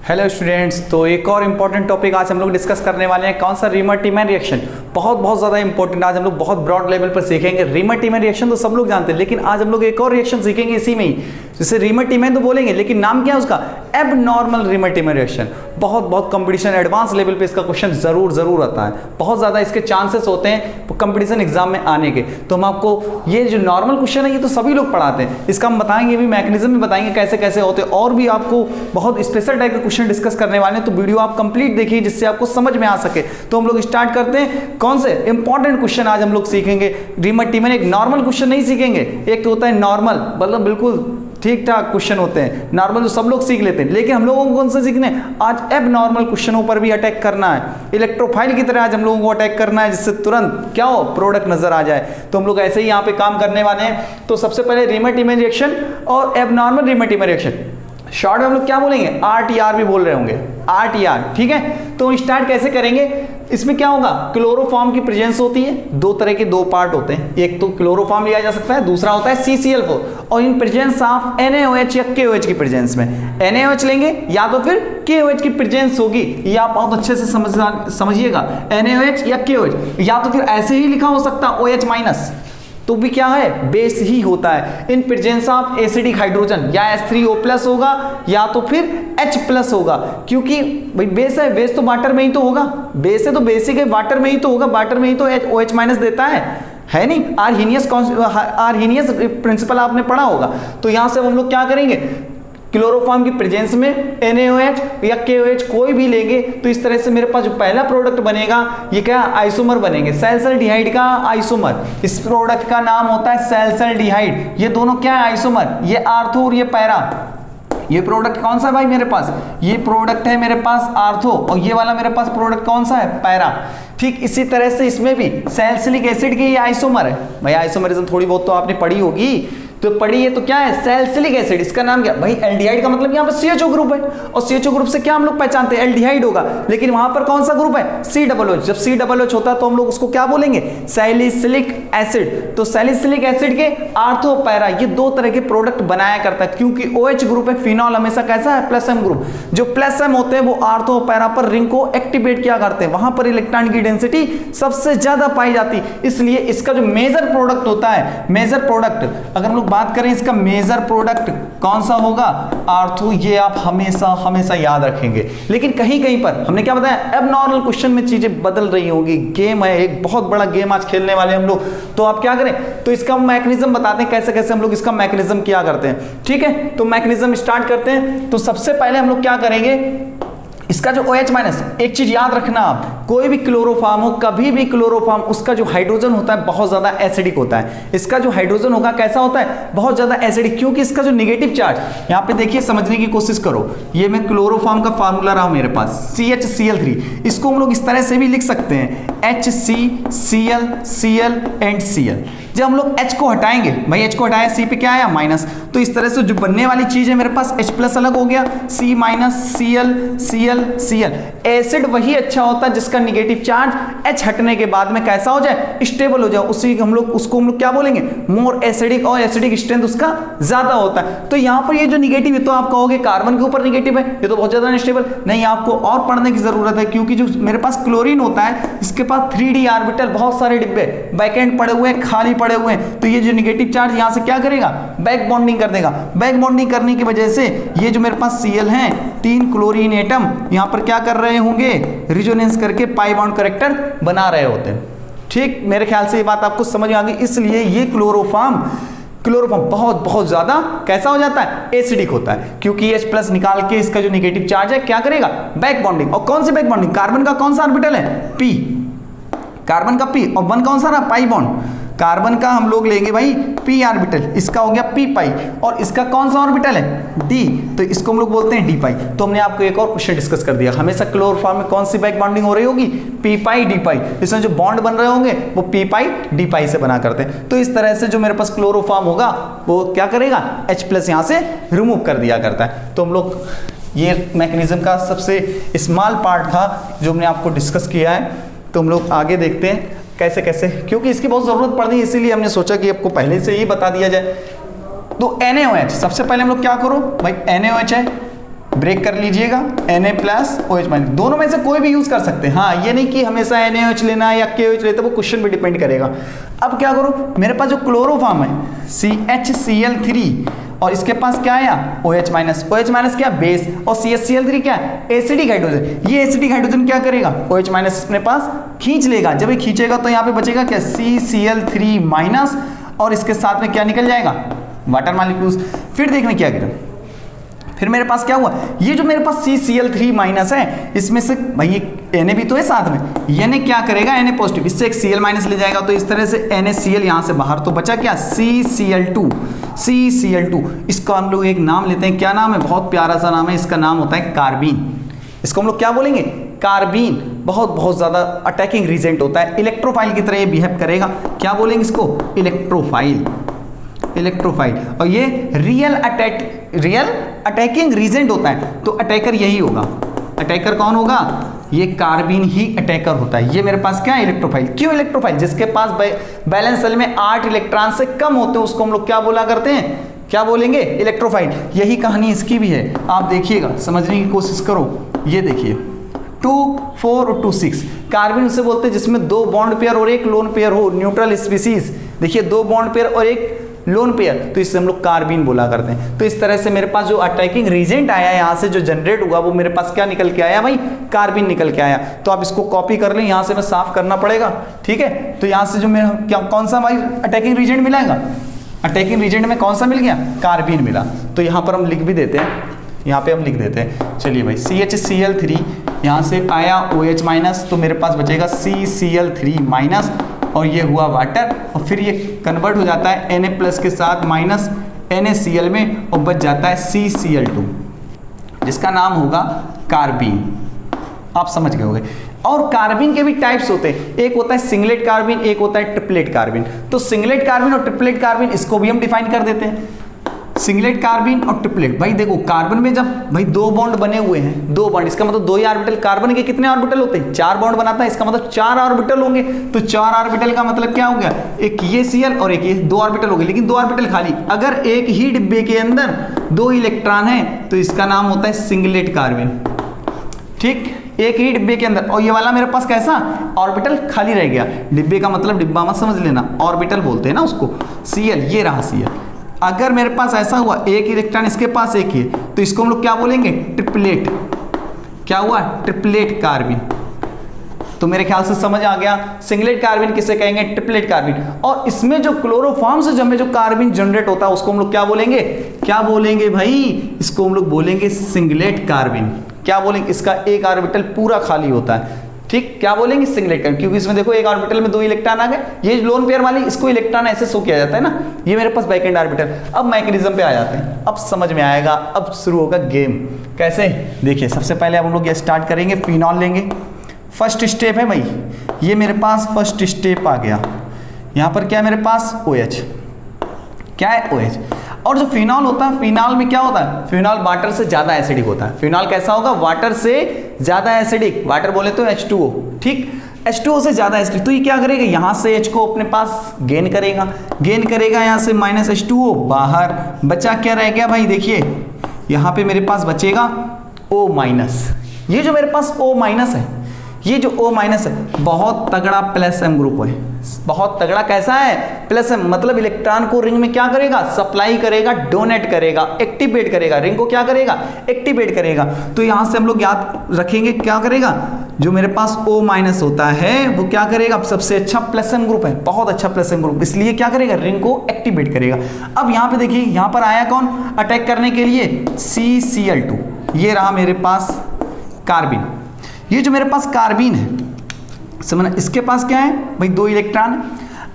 Hello students, तो एक और इम्पॉर्टेंट टॉपिक आज हम लोग डिस्कस करने वाले हैं। कौन सा? Reamer-teamer reaction. बहुत ज़्यादा इंपॉर्टेंट। आज हम लोग बहुत ब्रॉड लेवल पर सीखेंगे। रीमर-टीमर रिएक्शन तो सब लोग जानते हैं, लेकिन आज हम लोग एक और रिएक्शन सीखेंगे इसी में ही, जिसे रीमर-टीमर तो बोलेंगे, लेकिन नाम क्या है उसका? Abnormal reamer-teamer reaction. बहुत कंपटीशन एडवांस लेवल पे इसका क्वेश्चन जरूर आता है। बहुत ज़्यादा इसके चांसेस होते हैं कंपटीशन एग्जाम में आने के। तो हम आपको ये जो नॉर्मल क्वेश्चन है ये तो सभी लोग पढ़ाते हैं, इसका हम बताएंगे भी, मैकेनिज्म भी बताएंगे कैसे कैसे होते हैं, और भी आपको बहुत स्पेशल टाइप के क्वेश्चन डिस्कस करने वाले हैं। तो वीडियो आप कंप्लीट देखिए जिससे आपको समझ में आ सके। तो हम लोग स्टार्ट करते हैं। कौन से इंपॉर्टेंट क्वेश्चन आज हम लोग सीखेंगे? रीमर-टीमर एक नॉर्मल क्वेश्चन नहीं सीखेंगे, एक होता है नॉर्मल, मतलब बिल्कुल ठीक ठाक क्वेश्चन होते हैं। नॉर्मल जो सब लोग सीख लेते हैं, लेकिन हम लोगों को कौन सा सीखने? आज एबनॉर्मल क्वेश्चनों पर भी अटैक करना है। इलेक्ट्रोफाइल की तरह आज हम लोगों को अटैक करना है, जिससे तुरंत क्या हो, प्रोडक्ट नजर आ जाए। तो हम लोग ऐसे ही यहाँ पे काम करने वाले हैं। तो सबसे पहले रीमर-टीमर रिएक्शन और एबनॉर्मल रीमर-टीमर रिएक्शन। शॉर्ट में हम लोग क्या बोलेंगे? RTR भी बोल रहे होंगे, RTR, ठीक है। तो स्टार्ट कैसे करेंगे? इसमें क्या होगा? क्लोरोफॉर्म की प्रेजेंस होती है। दो तरह के दो पार्ट होते हैं, एक तो क्लोरोफॉर्म लिया जा सकता है, दूसरा होता है CCl4। और इन प्रेजेंस ऑफ NaOH या KOH की प्रेजेंस में NaOH लेंगे या तो फिर KOH की प्रेजेंस होगी। ये आप बहुत अच्छे से समझिएगा, NaOH या KOH, या तो फिर ऐसे ही लिखा हो सकता OH-, तो भी क्या है? बेस ही होता है। In presence of acidic hydrogen, या H3O+ होगा या तो फिर H+ होगा, क्योंकि भाई बेस है, बेस तो वाटर में ही तो होगा। बेस है तो बेसिक है, वाटर में ही तो होगा, वाटर में ही तो OH- देता है नहीं? आर्हीनियस प्रिंसिपल आपने पढ़ा होगा। तो यहां से हम लोग क्या करेंगे? क्लोरोफॉर्म की प्रेजेंस में NaOH या KOH कोई भी लेंगे, तो इस तरह से मेरे पास जो पहला प्रोडक्ट बनेगा ये क्या? आइसोमर बनेंगे, सैलिसिलडिहाइड का आइसोमर। इस प्रोडक्ट का नाम होता है सैलिसिलडिहाइड। ये दोनों क्या है? आइसोमर। ये आर्थो और ये पैरा। ये प्रोडक्ट कौन सा है भाई मेरे पास? ये प्रोडक्ट है मेरे पास आर्थो, और ये वाला मेरे पास प्रोडक्ट कौन सा है? पैरा। ठीक इसी तरह से इसमें भी सैलिसिलिक एसिड के ये आइसोमर है। भाई आइसोमरिज्म थोड़ी बहुत तो आपने पढ़ी होगी, तो पढ़ी है। तो क्या है? Salicylic acid. इसका नाम क्या भाई? एल्डिहाइड का मतलब यहाँ पर CHO ग्रुप है, और CHO ग्रुप से क्या हम लोग पहचानते हैं? एल्डिहाइड होगा। लेकिन वहां पर कौन सा ग्रुप है? COOH। जब COOH होता है तो हम लोग उसको क्या बोलेंगे? Salicylic acid. तो सैलिसिलिक एसिड के आर्थो पैरा, ये दो तरह के प्रोडक्ट बनाया करता है, क्योंकि OH ग्रुप है। फिनॉल हमेशा कैसा है? +M group. जो +M होते हैं वो आर्थो पैरा पर रिंग को एक्टिवेट किया करते हैं, वहां पर इलेक्ट्रॉन की डेंसिटी सबसे ज्यादा पाई जाती है। इसलिए इसका जो मेजर प्रोडक्ट होता है, मेजर प्रोडक्ट अगर हम लोग बात करें, इसका मेजर प्रोडक्ट कौन सा होगा? आर्थो। ये आप हमेशा हमेशा याद रखेंगे। लेकिन कहीं कहीं पर हमने क्या बताया? एबनॉर्मल क्वेश्चन में चीजें बदल रही होंगी। गेम है, एक बहुत बड़ा गेम आज खेलने वाले हम लोग। तो आप क्या करें? तो इसका मैकेनिज्म बताते हैं कैसे कैसे हम लोग इसका मैकेनिज्म किया करते हैं, ठीक है। तो मैकेनिज्म स्टार्ट करते हैं। तो सबसे पहले हम लोग क्या करेंगे? इसका जो OH-, एक चीज याद रखना आप, कोई भी क्लोरोफॉर्म हो, कभी भी क्लोरोफॉर्म, उसका जो हाइड्रोजन होता है बहुत ज्यादा एसिडिक होता है। इसका जो हाइड्रोजन होगा कैसा होता है? बहुत ज्यादा एसिडिक, क्योंकि इसका जो नेगेटिव चार्ज, यहाँ पे देखिए, समझने की कोशिश करो। ये मैं क्लोरोफॉर्म का फार्मूला रहा मेरे पास, CHCl3। इसको हम लोग इस तरह से भी लिख सकते हैं, HCCl, Cl एंड Cl। जब हम लोग H को हटाएंगे, भाई H को हटाया, C पे क्या आया? माइनस। तो इस तरह से जो बनने वाली चीज है मेरे पास, H+ अलग हो गया, C- Cl एसिड वही अच्छा होता है जिसका नेगेटिव चार्ज H हटने के बाद में कैसा हो जाए? स्टेबल हो जाए। उसको हम लोग क्या बोलेंगे? मोर एसिडिक, और एसिडिक स्ट्रेंथ उसका ज्यादा होता है। तो यहाँ पर ये जो नेगेटिव है, तो आप कहोगे कार्बन के ऊपर नेगेटिव है, ये तो बहुत ज्यादा अनस्टेबल। नहीं, आपको और पढ़ने की जरूरत है, क्योंकि जो मेरे पास क्लोरीन होता है, इसके पास 3D ऑर्बिटल, बहुत सारे डिब्बे बैकएंड पड़े हुए हैं, खाली पड़े हुए हैं। तो ये जो नेगेटिव चार्ज यहाँ से क्या करेगा? बैक बॉन्डिंग कर देगा। बैक बॉन्डिंग करने की वजह से ये जो मेरे पास Cl है, 3 क्लोरीन एटम यहाँ पर क्या कर रहे होंगे? रिजोनेंस करके पाई बॉन्ड करेक्टर बना रहे होते हैं। ठीक, मेरे ख्याल से ये बात आपको समझ में आ गई। इसलिए ये क्लोरोफॉर्म बहुत ज्यादा कैसा हो जाता है? एसिडिक होता है, क्योंकि H+ निकाल के इसका जो नेगेटिव चार्ज है क्या करेगा? Back bonding. और कौन सी बैक बॉन्डिंग? कार्बन का कौन सा ऑर्बिटल है? P। कार्बन का P, और 1 कौन सा रहा? Pi bond. कार्बन का हम लोग लेंगे भाई P ऑर्बिटल, इसका हो गया P पाई, और इसका कौन सा ऑर्बिटल है? D। तो इसको हम लोग बोलते हैं D पाई। तो हमने आपको एक और क्वेश्चन डिस्कस कर दिया, हमेशा क्लोरोफॉर्म में कौन सी बैक बॉन्डिंग हो रही होगी? P पाई D पाई। इसमें जो बॉन्ड बन रहे होंगे वो P पाई D पाई से बना करते हैं। तो इस तरह से जो मेरे पास क्लोरोफॉर्म होगा वो क्या करेगा? H+ यहाँ से रिमूव कर दिया करता है। तो हम लोग ये मैकेनिज्म का सबसे स्मॉल पार्ट था जो हमने आपको डिस्कस किया है। तो हम लोग आगे देखते हैं कैसे कैसे, क्योंकि इसकी बहुत ज़रूरत पड़ रही है, इसीलिए हमने सोचा कि आपको पहले से ही बता दिया जाए। तो NaOH, सबसे पहले हम लोग क्या करो भाई? NaOH है, ब्रेक कर लीजिएगा Na प्लस OH माइनस, दोनों में से कोई भी यूज कर सकते हैं। हाँ, ये नहीं कि हमेशा NaOH लेना है या KOH लेते, वो क्वेश्चन पे डिपेंड करेगा। अब क्या करो, मेरे पास जो क्लोरोफॉर्म है CHCl3 और इसके पास क्या आया OH माइनस, OH माइनस क्या बेस और CHCl3 क्या एसिडिक हाइड्रोजन। ये एसिडिक हाइड्रोजन क्या करेगा, OH माइनस अपने पास खींच लेगा। जब ये खींचेगा तो यहाँ पे बचेगा क्या CCl3 माइनस और इसके साथ में क्या निकल जाएगा वाटर मॉलिक्यूल्स। फिर देखना क्या करें, फिर मेरे पास क्या हुआ, ये जो मेरे पास CCl3 माइनस है इसमें से भाई ये Na भी तो है साथ में, Na क्या करेगा Na पॉजिटिव, इससे एक Cl माइनस ले जाएगा तो इस तरह से NaCl यहाँ से बाहर, तो बचा क्या CCl2। इसका हम लोग एक नाम लेते हैं, क्या नाम है, बहुत प्यारा सा नाम है, इसका नाम होता है कार्बीन। इसको हम लोग क्या बोलेंगे, कार्बीन। बहुत ज्यादा अटैकिंग रीजेंट होता है, इलेक्ट्रोफाइल की तरह ये बिहेव करेगा। क्या बोलेंगे इसको, इलेक्ट्रोफाइल। और ये रियल अटैकिंग रीजेंट होता है, तो अटैकर यही होगा। अटैकर कौन होगा, ये कार्बीन ही अटैकर होता है। ये मेरे पास क्या है, इलेक्ट्रोफाइल। क्यों इलेक्ट्रोफाइल, जिसके पास बैलेंस सेल में 8 इलेक्ट्रॉन से कम होते हैं उसको हम लोग क्या बोला करते हैं, क्या बोलेंगे, इलेक्ट्रोफाइल। यही कहानी इसकी भी है, आप देखिएगा, समझने की कोशिश करो। ये देखिए 2, 4 और 2, 6 कार्बन उसे बोलते हैं जिसमें 2 बॉन्ड पेयर और 1 लोन पेयर हो, न्यूट्रल स्पीसीज। देखिए 2 बॉन्ड पेयर और 1 लोन पेयर, तो इससे हम लोग कार्बीन बोला करते हैं। तो इस तरह से मेरे पास जो अटैकिंग रीजेंट आया यहाँ से जो जनरेट हुआ वो मेरे पास क्या निकल के आया भाई, कार्बीन निकल के आया। तो आप इसको कॉपी कर लें, यहाँ से मैं साफ करना पड़ेगा, ठीक है। तो यहाँ से जो मेरा क्या कौन सा भाई अटैकिंग रीजेंट मिलेगा, अटैकिंग रीजेंट में कौन सा मिल गया, कार्बीन मिला। तो यहाँ पर हम लिख भी देते हैं, यहाँ पे हम लिख देते हैं। चलिए भाई CHCl3 यहाँ से आया OH माइनस, तो मेरे पास बचेगा CCl3 माइनस और ये हुआ वाटर, और फिर ये कन्वर्ट हो जाता है Na प्लस के साथ माइनस NaCl में और बच जाता है CCl2 जिसका नाम होगा कार्बीन। आप समझ गए होंगे। और कार्बीन के भी टाइप्स होते हैं, एक होता है सिंगलेट कार्बीन, एक होता है ट्रिपलेट कार्बीन। तो सिंगलेट कार्बीन और ट्रिपलेट कार्बीन इसको भी हम डिफाइन कर देते हैं, सिंगलेट कार्बन और ट्रिपलेट। भाई देखो कार्बन में जब भाई 2 बॉन्ड बने हुए हैं, 2 बॉन्ड, इसका मतलब 2 ही ऑर्बिटल। कार्बन के कितने ऑर्बिटल होते हैं, 4 बॉन्ड बनाता है, इसका मतलब 4 ऑर्बिटल होंगे। तो 4 ऑर्बिटल का मतलब क्या हो गया, एक ये Cl और एक ये, 2 ऑर्बिटल हो गए, लेकिन 2 ऑर्बिटल खाली। अगर एक ही डिब्बे के अंदर 2 इलेक्ट्रॉन है तो इसका नाम होता है सिंगलेट कार्बन, ठीक, एक ही डिब्बे के अंदर। और ये वाला मेरे पास कैसा ऑर्बिटल खाली रह गया, डिब्बे का मतलब डिब्बा मत समझ लेना, ऑर्बिटल बोलते हैं ना उसको, Cl, ये रहा Cl। अगर मेरे पास ऐसा हुआ एक इलेक्ट्रॉन इसके पास एक ही है तो इसको हम लोग क्या बोलेंगे, ट्रिपलेट। क्या हुआ, ट्रिपलेट कार्बन। तो मेरे ख्याल से समझ आ गया, सिंगलेट कार्बन किसे कहेंगे, ट्रिपलेट कार्बन। और इसमें जो क्लोरोफॉर्म से जब जो कार्बन जनरेट होता है उसको हम लोग क्या बोलेंगे, क्या बोलेंगे भाई, इसको हम लोग बोलेंगे सिंगलेट कार्बन। क्या बोलेंगे, इसका एक ऑर्बिटल पूरा खाली होता है, ठीक, क्या बोलेंगे, सिंगलेट कार्बन। क्योंकि इसमें देखो एक ऑर्बिटल में 2 इलेक्ट्रॉन आ गए, ये लोन पेयर वाली इसको इलेक्ट्रॉन ऐसे शो किया जाता है ना, ये मेरे पास बैकएंड ऑर्बिटल। अब मैकेनिज्म पे आ जाते हैं, अब समझ में आएगा, अब शुरू होगा गेम। कैसे, देखिए सबसे पहले अब हम लोग ये स्टार्ट करेंगे, फिनॉल लेंगे। फर्स्ट स्टेप है भाई, ये मेरे पास फर्स्ट स्टेप आ गया। यहाँ पर क्या है मेरे पास, OH, क्या है OH। और जो फिनॉल होता है, फिनॉल में क्या होता है, फिनॉल वाटर से ज्यादा एसिडिक होता है। फिनॉल कैसा होगा, वाटर से ज्यादा एसिडिक, वाटर बोले तो H2O, ठीक, H2O से ज्यादा एसिडिक। तो ये क्या करेगा, यहां से H को अपने पास गेन करेगा यहां से माइनस H2O बाहर, बचा क्या रह गया भाई, देखिए यहां पे मेरे पास बचेगा O माइनस। ये जो मेरे पास O माइनस है, ये जो O माइनस है बहुत तगड़ा प्लस M ग्रुप है, बहुत तगड़ा कैसा है, प्लस M, मतलब इलेक्ट्रॉन को रिंग में क्या करेगा, सप्लाई करेगा, डोनेट करेगा, एक्टिवेट करेगा, रिंग को क्या करेगा, एक्टिवेट करेगा। तो यहां से हम लोग याद रखेंगे क्या करेगा, जो मेरे पास O माइनस होता है वो क्या करेगा, सबसे अच्छा प्लस M ग्रुप है, बहुत अच्छा प्लस M ग्रुप, इसलिए क्या करेगा, रिंग को एक्टिवेट करेगा। अब यहाँ पे देखिए, यहाँ पर आया कौन अटैक करने के लिए, CCl2, ये रहा मेरे पास कार्बन। ये जो मेरे पास कार्बन है, समझना, इसके पास क्या है भाई, 2 इलेक्ट्रॉन है।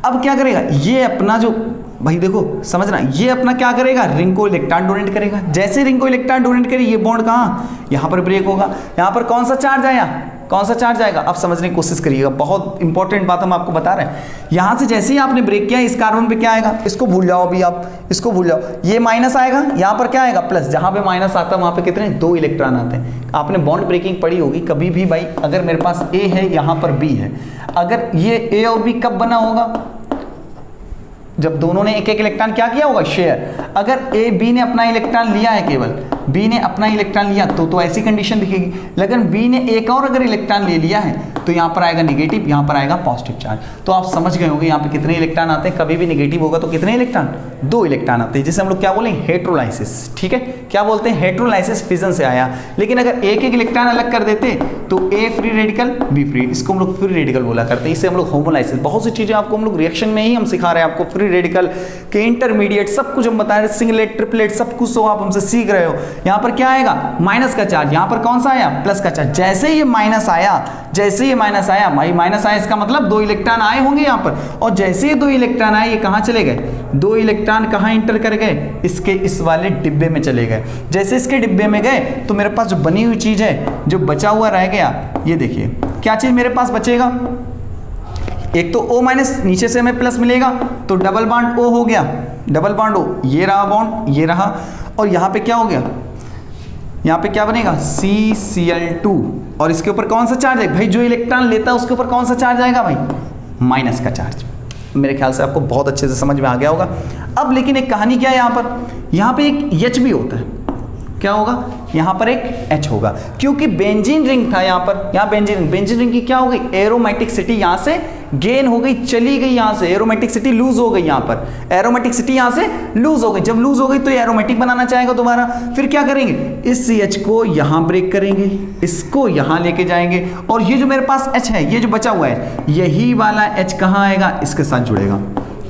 अब क्या करेगा, ये अपना जो भाई देखो समझना, ये अपना क्या करेगा, रिंग को इलेक्ट्रॉन डोनेट करेगा। जैसे रिंग को इलेक्ट्रॉन डोनेट करे, ये बॉन्ड कहाँ, यहाँ पर ब्रेक होगा। यहाँ पर कौन सा चार्ज आया, कौन सा चार्ज आएगा, अब समझने की कोशिश करिएगा, बहुत इंपॉर्टेंट बात हम आपको बता रहे हैं। यहाँ से जैसे ही आपने ब्रेक किया, इस कार्बन पे क्या आएगा, इसको भूल जाओ अभी आप, इसको भूल जाओ, ये माइनस आएगा, यहाँ पर क्या आएगा, प्लस। जहाँ पे माइनस आता है वहाँ पे कितने, 2 इलेक्ट्रॉन आते हैं। आपने बॉन्ड ब्रेकिंग पढ़ी होगी कभी भी भाई, अगर मेरे पास A है, यहाँ पर B है, अगर ये A और B कब बना होगा, जब दोनों ने एक एक इलेक्ट्रॉन क्या किया होगा, शेयर। अगर A B ने अपना इलेक्ट्रॉन लिया है केवल, बी ने अपना इलेक्ट्रॉन लिया तो ऐसी कंडीशन दिखेगी, लेकिन बी ने एक और अगर इलेक्ट्रॉन ले लिया है तो यहाँ पर आएगा नेगेटिव, यहाँ पर आएगा पॉजिटिव चार्ज। तो आप समझ गए होंगे यहाँ पे कितने इलेक्ट्रॉन आते हैं, कभी भी नेगेटिव होगा तो कितने इलेक्ट्रॉन, 2 इलेक्ट्रॉन आते हैं, जिसे हम लोग क्या बोलेंगे, हेट्रोलाइसिस। ठीक है, क्या बोलते हैं, हेट्रोलाइसिस, फिजन से आया। लेकिन अगर एक एक इलेक्ट्रॉन अलग कर देते तो ए फ्री रेडिकल बी फ्री, इसको हम लोग फ्री रेडिकल बोला करते हैं, इसे हम लोग होमोलाइसिस। बहुत सी चीजें आपको हम लोग रिएक्शन में ही हम सिखा रहे हैं आपको, फ्री रेडिकल के इंटरमीडिएट सब कुछ हम बता रहे हैं, सिंगलेट ट्रिपलेट सब कुछ तो आप हमसे सीख रहे हो। यहाँ पर क्या आएगा, माइनस का चार्ज, यहाँ पर कौन सा आया, प्लस का चार्ज। जैसे ये माइनस आया, जैसे ये माइनस आया, भाई माइनस आया इसका मतलब 2 इलेक्ट्रॉन आए होंगे यहाँ पर, और जैसे ये 2 इलेक्ट्रॉन आए ये कहाँ चले गए, 2 इलेक्ट्रॉन कहाँ इंटर कर गए, इसके इस वाले डिब्बे में चले गए। जैसे इसके डिब्बे में गए तो मेरे पास जो बनी हुई चीज है, जो बचा हुआ रह गया, ये देखिए क्या चीज मेरे पास बचेगा, एक तो O माइनस, नीचे से हमें प्लस मिलेगा तो डबल बॉन्ड O हो गया, डबल बॉन्ड O, ये रहा बॉन्ड, ये रहा, और यहाँ पे क्या हो गया, यहाँ पे क्या बनेगा, CCl2, और इसके ऊपर कौन सा चार्ज है भाई, जो इलेक्ट्रॉन लेता है उसके ऊपर कौन सा चार्ज आएगा भाई, माइनस का चार्ज। मेरे ख्याल से आपको बहुत अच्छे से समझ में आ गया होगा। अब लेकिन एक कहानी क्या है यहाँ पे एक H भी होता है, क्या होगा, यहाँ पर एक H होगा, क्योंकि बेंजीन रिंग था यहाँ पर, यहाँ बेंजीन रिंग की क्या हो गई, एरोमेटिसिटी यहाँ से गेन हो गई, चली गई यहाँ से, एरोमेटिसिटी लूज हो गई, यहाँ पर एरोमेटिसिटी यहाँ से लूज हो गई। जब लूज हो गई तो ये एरोमेटिक बनाना चाहेगा दोबारा, फिर क्या करेंगे, इस CH को यहाँ ब्रेक करेंगे, इसको यहाँ लेके जाएंगे, और ये जो मेरे पास H है, ये जो बचा हुआ है, यही वाला H कहाँ आएगा, इसके साथ जुड़ेगा।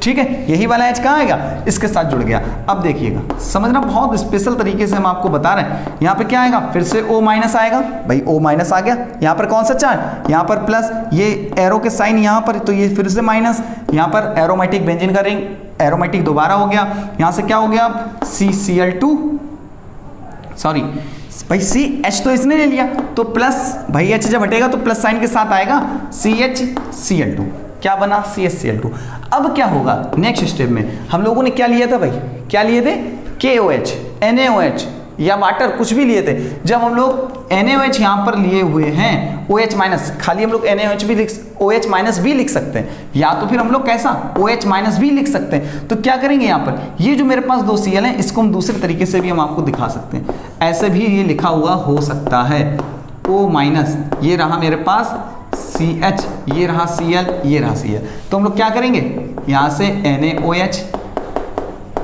ठीक है, यही वाला H कहाँ आएगा, इसके साथ जुड़ गया। अब देखिएगा, समझना, बहुत स्पेशल तरीके से हम आपको बता रहे हैं। यहाँ पे क्या आएगा, फिर से O माइनस आएगा, भाई O माइनस आ गया, यहाँ पर कौन सा चार्ज, यहाँ पर प्लस, ये एरो के साइन यहाँ पर, तो ये फिर से माइनस, यहाँ पर एरोमेटिक बेंजीन का रिंग, एरोमेटिक दोबारा हो गया, यहाँ से क्या हो गया, CCl2, सॉरी भाई CH तो इसने ले लिया, तो प्लस, भाई H जब हटेगा तो प्लस साइन के साथ आएगा, CHCl2, क्या बना, CHCl2। अब क्या होगा, नेक्स्ट स्टेप में हम लोगों ने क्या लिया था भाई, क्या लिए थे, KOH, NaOH या वाटर, कुछ भी लिए थे। जब हम लोग NaOH यहाँ पर लिए हुए हैं, OH माइनस, खाली हम लोग NaOH भी OH माइनस भी लिख सकते हैं, या तो फिर हम लोग कैसा, OH माइनस भी लिख सकते हैं। तो क्या करेंगे, यहाँ पर ये जो मेरे पास 2 Cl हैं, इसको हम दूसरे तरीके से भी हम आपको दिखा सकते हैं, ऐसे भी ये लिखा हुआ हो सकता है, O माइनस, ये रहा मेरे पास CH, ये रहा Cl, ये रहा Cl। तो हम लोग क्या करेंगे, यहाँ से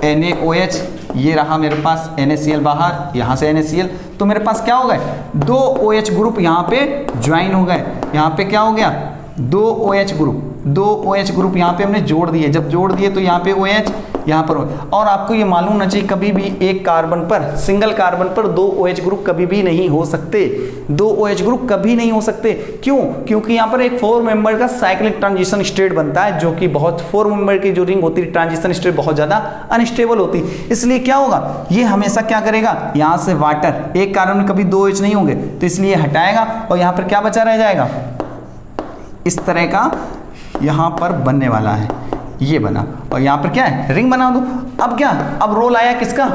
NaOH, ये रहा मेरे पास NaCl बाहर, यहाँ से NaCl, तो मेरे पास क्या हो गए, 2 OH ग्रुप यहाँ पे ज्वाइन हो गए। यहाँ पे क्या हो गया, 2 OH ग्रुप यहाँ पे हमने जोड़ दिए। जब जोड़ दिए तो यहाँ पे OH, यहाँ पर OH। और आपको ये मालूम होना चाहिए, कभी भी एक कार्बन पर, सिंगल कार्बन पर 2 OH ग्रुप कभी भी नहीं हो सकते, 2 OH ग्रुप कभी नहीं हो सकते। क्यों, क्योंकि यहाँ पर एक 4 मेंबर का साइक्लिक ट्रांजिशन स्टेट बनता है, जो कि बहुत 4 मेंबर की जो रिंग होती है, ट्रांजिशन स्टेट बहुत ज्यादा अनस्टेबल होती है। इसलिए क्या होगा, ये हमेशा क्या करेगा, यहाँ से वाटर, एक कार्बन में कभी 2 OH नहीं होंगे, तो इसलिए हटाएगा, और यहाँ पर क्या बचा रह जाएगा, इस तरह का यहाँ पर बनने वाला है, ये बना, और यहाँ पर क्या है, रिंग बना दो। अब क्या, अब रोल आया किसका,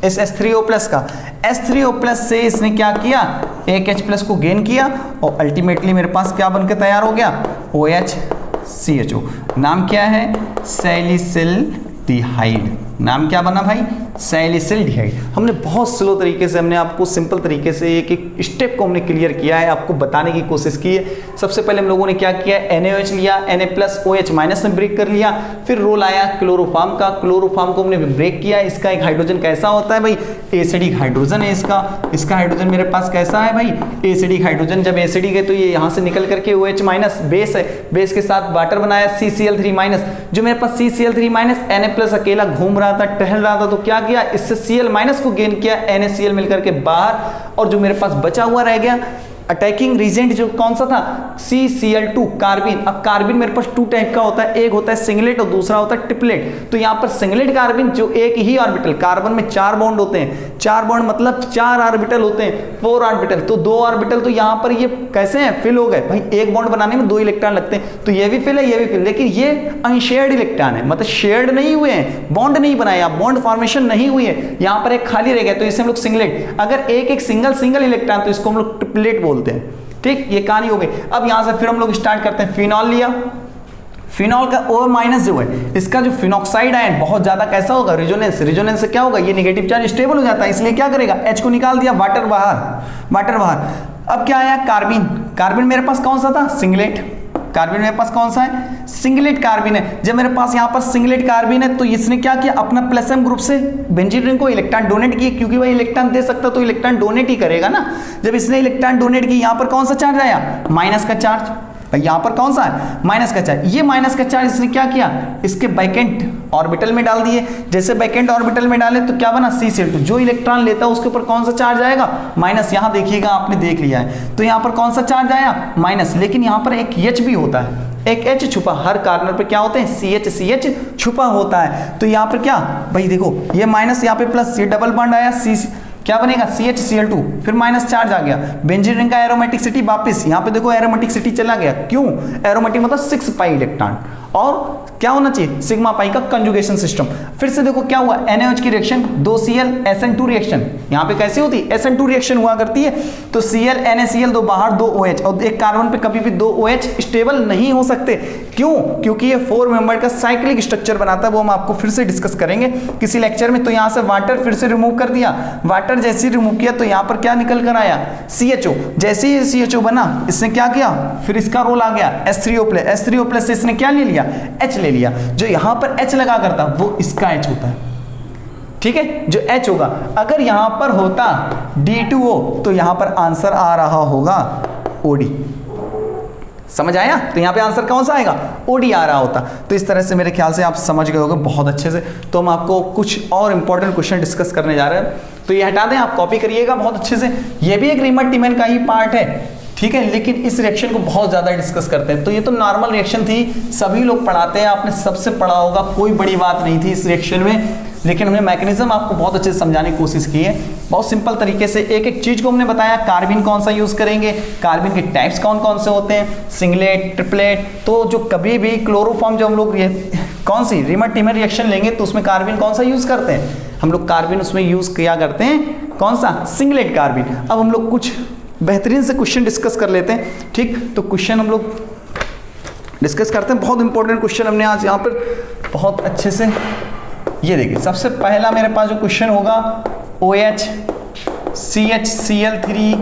इस H3O प्लस का। H3O प्लस से इसने क्या किया, एक H प्लस को गेन किया, और अल्टीमेटली मेरे पास क्या बनकर तैयार हो गया, OHCHO। नाम क्या है, सैलिसिल्डिहाइड। नाम क्या बना भाई, सैलिसिल्डिहाइड। हमने बहुत स्लो तरीके से, हमने आपको सिंपल तरीके से एक एक स्टेप को हमने क्लियर किया है, आपको बताने की कोशिश की है। सबसे पहले हम लोगों ने क्या किया, NaOH लिया, Na प्लस OH माइनस में ब्रेक कर लिया, फिर रोल आया क्लोरोफॉर्म का, क्लोरोफॉर्म को हमने ब्रेक किया। इसका एक हाइड्रोजन कैसा होता है भाई, एसिडिक हाइड्रोजन है इसका हाइड्रोजन मेरे पास कैसा है भाई, एसिडिक हाइड्रोजन। जब एसिडिक है तो ये यहाँ से निकल करके OH माइनस बेस है, बेस के साथ वाटर बनाया CCl3 माइनस। जो मेरे पास CCl3 माइनस, Na प्लस अकेला घूम रहा था, टहल रहा था, तो क्या किया, इससे Cl माइनस को गेन किया, NaCl मिलकर के बाहर, और जो मेरे पास बचा हुआ रह गया अटैकिंग रीजेंट जो कौन सा था, CCl2 कार्बिन। अब कार्बिन मेरे पास 2 टाइप का होता है, एक होता है सिंगलेट और दूसरा होता है ट्रिपलेट। तो यहाँ पर सिंगलेट कार्बिन जो एक ही ऑर्बिटल, कार्बन में 4 बॉन्ड होते हैं, 4 बॉन्ड मतलब 4 ऑर्बिटल होते हैं, 4 ऑर्बिटल, तो 2 ऑर्बिटल तो यहाँ पर ये कैसे हैं, फिल हो गए भाई। एक बॉन्ड बनाने में 2 इलेक्ट्रॉन लगते हैं, तो ये भी फिल है, ये भी फिल, लेकिन ये अनशेयर्ड इलेक्ट्रॉन है, मतलब शेयर्ड नहीं हुए हैं, बॉन्ड नहीं बनाया, बॉन्ड फॉर्मेशन नहीं हुई है, यहाँ पर एक खाली रह गया, तो इसे हम लोग सिंगलेट। अगर एक सिंगल इलेक्ट्रॉन तो इसको हम लोग ट्रिपलेट बोलते हैं। ठीक, ये कहानी हो गई। अब यहां से फिर हम लोग स्टार्ट करते हैं, फिनॉल लिया, फिनॉल का O माइनस जो है, इसका जो फिनॉक्साइड आयन बहुत ज्यादा कैसा होगा, रेजोनेंस, रेजोनेंस से क्या होगा, ये नेगेटिव चार्ज स्टेबल हो जाता है, इसलिए क्या करेगा, H को निकाल दिया, वाटर बाहर, वाटर बाहर। अब क्या आया, कार्बिन, कार्बिन मेरे पास कौन सा था, सिंगलेट, कार्बिन मेरे पास कौन सा है, सिंगलेट कार्बिन है। जब मेरे पास यहाँ पर सिंगलेट कार्बिन है तो इसने क्या किया, अपना प्लस m ग्रुप से बेंजीन रिंग को इलेक्ट्रॉन डोनेट किए, क्योंकि वह इलेक्ट्रॉन दे सकता तो इलेक्ट्रॉन डोनेट ही करेगा ना। जब इसने इलेक्ट्रॉन डोनेट की, यहाँ पर कौन सा चार्ज आया, माइनस का चार्ज, यहाँ पर कौन सा है, माइनस का चार्ज। ये माइनस का चार्ज इसने क्या किया, इसके बैकेंट ऑर्बिटल में डाल दिए। जैसे बैकेंट ऑर्बिटल में डाले तो क्या बना, CCl2, जो इलेक्ट्रॉन लेता है उसके ऊपर कौन सा चार्ज आएगा, माइनस। यहाँ देखिएगा, आपने देख लिया है, तो यहाँ पर कौन सा चार्ज आया, माइनस। लेकिन यहाँ पर एक H भी होता है, एक H छुपा, हर कार्नर पे क्या होते हैं, CH छुपा होता है। तो यहाँ पर क्या भाई देखो, ये माइनस, यहाँ पे प्लस, ये डबल बॉन्ड आया, क्या बनेगा, CHCl2, फिर माइनस चार्ज आ गया। बेंजीन रिंग का एरोमेटिसिटी वापस, यहाँ पे देखो एरोमेटिसिटी चला गया, क्यों, एरोमेटिक मतलब 6 पाई इलेक्ट्रॉन, और क्या होना चाहिए, सिग्मा पाई का कंजुगेशन सिस्टम। फिर से देखो क्या हुआ, NaOH की रिएक्शन, 2Cl SN2 रिएक्शन, यहाँ पे कैसी होती है, SN2 रिएक्शन हुआ करती है। तो Cl NaCl, 2 बाहर, 2 OH, और एक कार्बन पे कभी भी 2 OH स्टेबल नहीं हो सकते, क्यों, क्योंकि ये 4 मेंबर का साइक्लिक स्ट्रक्चर बनाता है, वो हम आपको फिर से डिस्कस करेंगे किसी लेक्चर में। तो यहाँ से वाटर फिर से रिमूव कर दिया, वाटर जैसे रिमूव किया तो यहाँ पर क्या निकल कर आया, CHO। जैसे ही CHO बना, इसने क्या किया, फिर इसका रोल आ गया H3O+ से इसने क्या ले लिया, H ले लिया। जो यहाँ पर H लगा करता वो इसका H होता है, ठीक है, जो H होगा। अगर यहाँ पर होता D2O तो यहाँ पर आंसर आ रहा होगा OD, समझ आया। तो यहाँ पे आंसर कौन सा आएगा, OD आ रहा होता। तो इस तरह से मेरे ख्याल से आप समझ गए होंगे बहुत अच्छे से। तो हम आपको कुछ और इंपॉर्टेंट क्वेश्चन डिस्कस करने जा रहे हैं, तो ये हटा दें, आप कॉपी करिएगा बहुत अच्छे से। ये भी एक रीमर-टिमन का ही पार्ट है, ठीक है, लेकिन इस रिएक्शन को बहुत ज्यादा डिस्कस करते हैं। तो ये तो नॉर्मल रिएक्शन थी, सभी लोग पढ़ाते हैं, आपने सबसे पढ़ा होगा, कोई बड़ी बात नहीं थी इस रिएक्शन में। लेकिन हमने मैकेनिज्म आपको बहुत अच्छे से समझाने की कोशिश की है, बहुत सिंपल तरीके से एक एक चीज को हमने बताया। कार्बिन कौन सा यूज करेंगे, कार्बिन के टाइप्स कौन कौन से होते हैं, सिंगलेट, ट्रिपलेट। तो जो कभी भी क्लोरोफॉर्म, जो हम लोग कौन सी रीमर-टिमर रिएक्शन लेंगे तो उसमें कार्बिन कौन सा यूज करते हैं, हम लोग कार्बिन उसमें यूज किया करते हैं, कौन सा, सिंगलेट कार्बिन। अब हम लोग कुछ बेहतरीन से क्वेश्चन डिस्कस कर लेते हैं, ठीक। तो क्वेश्चन हम लोग डिस्कस करते हैं, बहुत इंपॉर्टेंट क्वेश्चन हमने आज यहाँ पर बहुत अच्छे से। ये देखिए, सबसे पहला मेरे पास जो क्वेश्चन होगा, OH CHCl3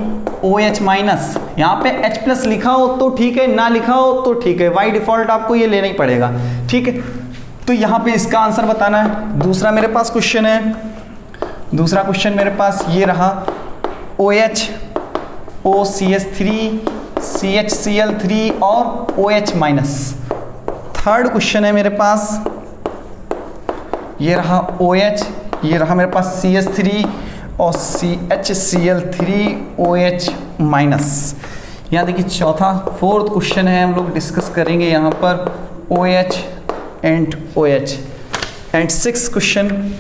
OH माइनस, यहाँ पे H+ लिखा हो तो ठीक है, ना लिखा हो तो ठीक है, बाई डिफॉल्ट आपको ये लेना ही पड़ेगा, ठीक है। तो यहाँ पे इसका आंसर बताना है। दूसरा मेरे पास क्वेश्चन है, दूसरा क्वेश्चन मेरे पास ये रहा, OH OCH3 CHCl3 और OH माइनस। थर्ड क्वेश्चन है मेरे पास, ये रहा OH, ये रहा मेरे पास CH3 और CHCl3 OH माइनस। यहाँ देखिए चौथा, फोर्थ क्वेश्चन है, हम लोग डिस्कस करेंगे यहाँ पर OH and OH। And six question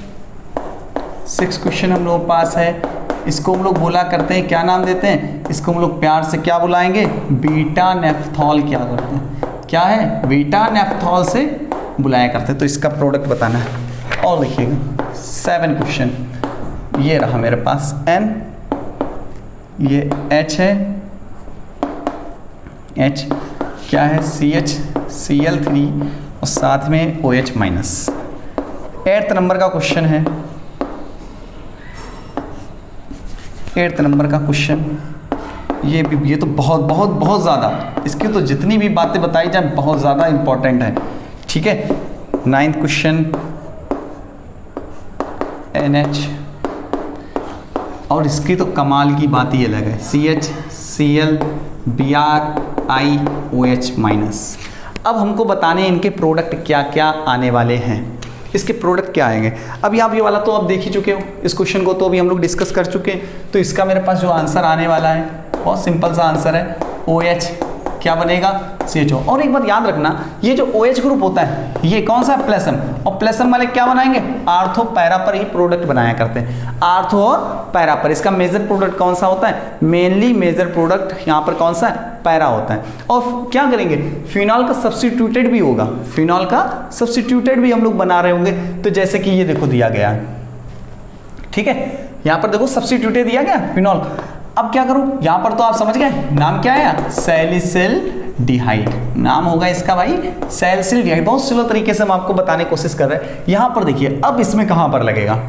हम लोग पास है, इसको हम लोग बोला करते हैं, क्या नाम देते हैं इसको, हम लोग प्यार से क्या बुलाएंगे, बीटा नेफ्थॉल। क्या करते हैं, क्या है, बीटा नेफ्थॉल से बुलाया करते हैं। तो इसका प्रोडक्ट बताना है। और देखिएगा 7 क्वेश्चन, ये रहा मेरे पास N, ये H है, H क्या है, CHCl3 और साथ में OH माइनस। 8th नंबर का क्वेश्चन है, 8th नंबर का क्वेश्चन, ये तो बहुत ज़्यादा, इसकी तो जितनी भी बातें बताई जाए बहुत ज़्यादा इंपॉर्टेंट है, ठीक है। 9th क्वेश्चन NH, और इसकी तो कमाल की बात ही अलग है, CHCl Br OH माइनस। अब हमको बताने इनके प्रोडक्ट क्या क्या आने वाले हैं, इसके प्रोडक्ट क्या आएंगे। अभी आप ये वाला तो आप देख ही चुके हो, इस क्वेश्चन को तो अभी हम लोग डिस्कस कर चुके हैं। तो इसका मेरे पास जो आंसर आने वाला है बहुत सिंपल सा आंसर है, OH क्या बनेगा, CHO। और एक बात याद रखना, ये जो OH ग्रुप होता है ये कौन सा है, प्लसम, और प्लसम वाले क्या बनाएंगे, आर्थो पैरा पर ही प्रोडक्ट बनाया करते हैं, आर्थो और पैरा पर। इसका मेजर प्रोडक्ट कौन सा होता है, मेनली मेजर प्रोडक्ट यहाँ पर कौन सा है, पैरा होता है। और क्या करेंगे, फिनॉल का सब्स्टिट्यूटेड भी होगा, फिनॉल का सब्स्टिट्यूटेड भी हम लोग बना रहे होंगे। तो जैसे कि ये देखो दिया गया है, ठीक है, यहाँ पर देखो सब्स्टिट्यूटेड दिया गया फिनॉल। अब क्या करूं, यहां पर तो आप समझ गए नाम क्या है, सैलिसिल्डिहाइड नाम होगा इसका भाई, सैलिसिल्डिहाइड। बहुत स्लो तरीके से हम आपको बताने की कोशिश कर रहे हैं। यहां पर देखिए अब इसमें कहां पर लगेगा,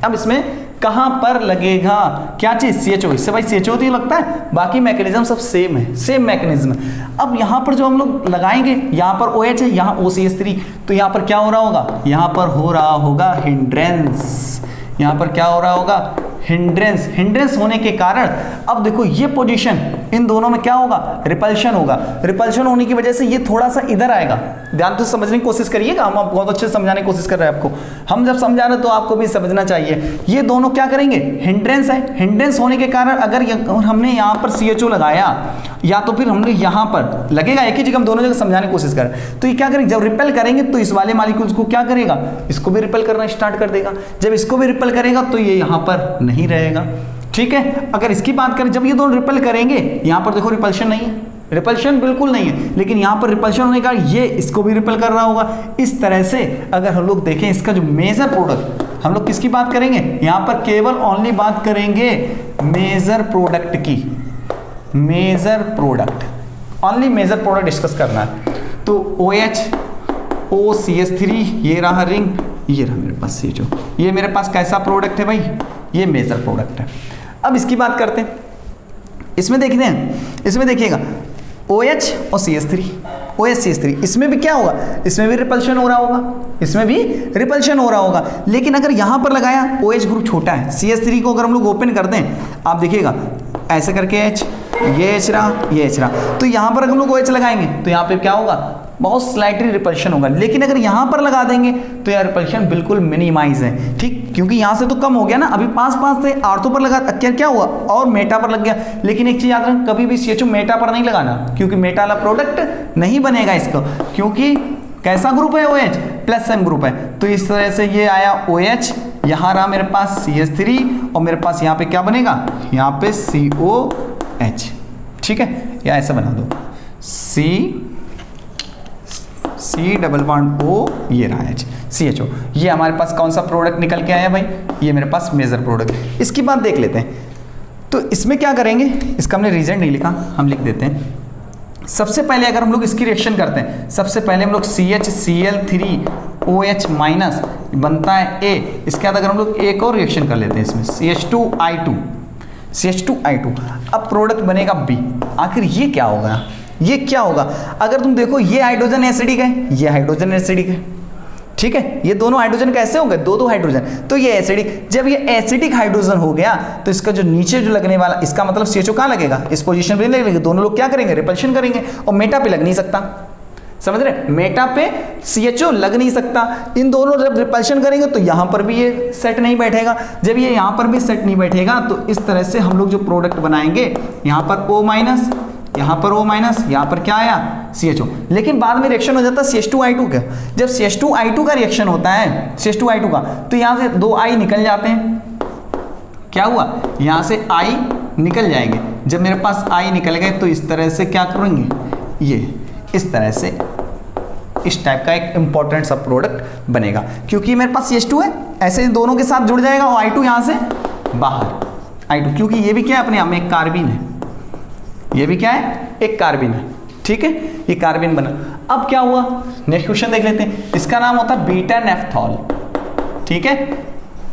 अब इसमें कहां पर लगेगा, क्या चीज, CHO। इससे भाई CHO तो ये लगता है, बाकी मैकेनिज्म सब सेम है, सेम मैकेनिज्म। अब यहां पर जो हम लोग लगाएंगे, यहां पर OH है, यहां OCH3, तो यहां पर क्या हो रहा होगा, यहां पर हो रहा होगा हिंड्रेंस, यहां पर क्या हो रहा होगा, हिंड्रेंस। हिंड्रेंस होने के कारण अब देखो ये पोजीशन, इन दोनों में क्या होगा, रिपल्शन होगा। रिपल्शन होने की वजह से ये थोड़ा सा इधर आएगा। ध्यान से समझने की कोशिश करिएगा, हम बहुत अच्छे से समझाने की कोशिश कर रहे हैं आपको। हम जब समझा रहे हैं तो आपको भी समझना चाहिए। ये दोनों क्या करेंगे, हिंड्रेंस है। हिंड्रेंस होने के कारण अगर हमने यहाँ पर CHO लगाया या तो फिर हमने यहाँ पर लगेगा, एक ही जगह हम दोनों जगह समझाने की कोशिश करें, तो ये क्या करेंगे, जब रिपेल करेंगे तो इस वाले मालिक्यूल्स को क्या करेगा, इसको भी रिपेल करना स्टार्ट कर देगा। जब इसको भी रिपेल करेगा तो ये यहाँ पर नहीं रहेगा। ठीक है, अगर इसकी बात करें, जब ये दोनों रिपेल करेंगे, यहां पर देखो रिपल्शन नहीं है, रिपल्शन बिल्कुल नहीं है, लेकिन यहां पर रिपल्शन होने का ये इसको भी रिपेल कर रहा होगा। इस तरह से अगर हम लोग देखें इसका जो मेजर प्रोडक्ट, हम लोग किसकी बात करेंगे, यहां पर केवल ओनली बात करेंगे मेजर प्रोडक्ट की, major product, only major product discuss करना है। तो OH OCH3 ये रहा रिंग, ये रहा मेरे पास CHO, ये मेरे पास कैसा प्रोडक्ट है भाई, ये मेजर प्रोडक्ट है। अब इसकी बात करते हैं, इसमें देखते हैं, इसमें देखिएगा OH और CH3, OH CH3, इसमें भी क्या होगा, इसमें भी रिपल्शन हो रहा होगा, इसमें भी रिपल्शन हो रहा होगा। लेकिन अगर यहां पर लगाया, OH ग्रुप छोटा है, CH3 को अगर हम लोग ओपन कर दें, आप देखिएगा ऐसे करके H, ये H रहा, ये H रहा, तो यहां पर अगर हम लोग OH लगाएंगे तो यहां पे क्या होगा, बहुत स्लाइटली रिपल्शन होगा। लेकिन अगर यहां पर लगा देंगे तो यार रिपल्शन बिल्कुल मिनिमाइज है। ठीक, क्योंकि यहां से तो कम हो गया ना, अभी पास थे, आर्थो पर लगा, क्या हुआ, और मेटा पर लग गया। लेकिन एक चीज याद रखना, कभी भी CHO मेटा पर नहीं लगाना, क्योंकि मेटा वाला प्रोडक्ट नहीं बनेगा इसको, क्योंकि कैसा ग्रुप है, OH प्लस M ग्रुप है। तो इस तरह से ये आया OH, यहां रहा मेरे पास CH3, और मेरे पास यहाँ पे क्या बनेगा, यहाँ पे COH। ठीक है, या ऐसा बना दो, C डबल बॉन्ड O, ये रहा H, CHO। ये हमारे पास कौन सा प्रोडक्ट निकल के आया भाई, ये मेरे पास मेजर प्रोडक्ट। इसकी बात देख लेते हैं, तो इसमें क्या करेंगे, इसका हमने रीजन नहीं लिखा, हम लिख देते हैं। सबसे पहले अगर हम लोग इसकी रिएक्शन करते हैं, सबसे पहले हम लोग CHCl3OH माइनस बनता है A। इसके बाद अगर हम लोग एक और रिएक्शन कर लेते हैं इसमें, CH2I2। अब प्रोडक्ट बनेगा B। आखिर ये क्या होगा, ये क्या होगा, अगर तुम देखो ये हाइड्रोजन एसिडिक है, ये हाइड्रोजन एसिडिक है। ठीक है, ये दोनों हाइड्रोजन कैसे हो गए, दो हाइड्रोजन, तो ये एसिडिक। जब ये एसिडिक हाइड्रोजन हो गया तो इसका जो नीचे जो लगने वाला, इसका मतलब CHO कहाँ लगेगा, इस पोजीशन पे लगेगा। दोनों लोग क्या करेंगे, रिपल्शन करेंगे, और मेटा पे लग नहीं सकता। समझ रहे, मेटा पे CHO लग नहीं सकता। इन दोनों जब रिपल्शन करेंगे तो यहां पर भी ये सेट नहीं बैठेगा। जब ये यहां पर भी सेट नहीं बैठेगा तो इस तरह से हम लोग जो प्रोडक्ट बनाएंगे, यहां पर O माइनस, यहाँ पर O माइनस, यहाँ पर क्या आया, CHO। लेकिन बाद में रिएक्शन हो जाता है CH2I2 का। जब CH2I2 का रिएक्शन होता है, CH2I2 का, तो यहाँ से 2 I निकल जाते हैं। क्या हुआ, यहाँ से I निकल जाएंगे। जब मेरे पास I निकल गए तो इस तरह से क्या करेंगे, ये इस तरह से इस टाइप का एक इंपॉर्टेंट सब प्रोडक्ट बनेगा, क्योंकि मेरे पास CH2 है, ऐसे दोनों के साथ जुड़ जाएगा, और I2 यहाँ से बाहर, I2, क्योंकि ये भी क्या है, अपने आप में एक कार्बिन है, ये भी क्या है, एक कार्बिन है। ठीक है, ये कार्बिन बना। अब क्या हुआ, नेक्स्ट क्वेश्चन देख लेते हैं। इसका नाम होता है बीटा नेफ्थॉल। ठीक है,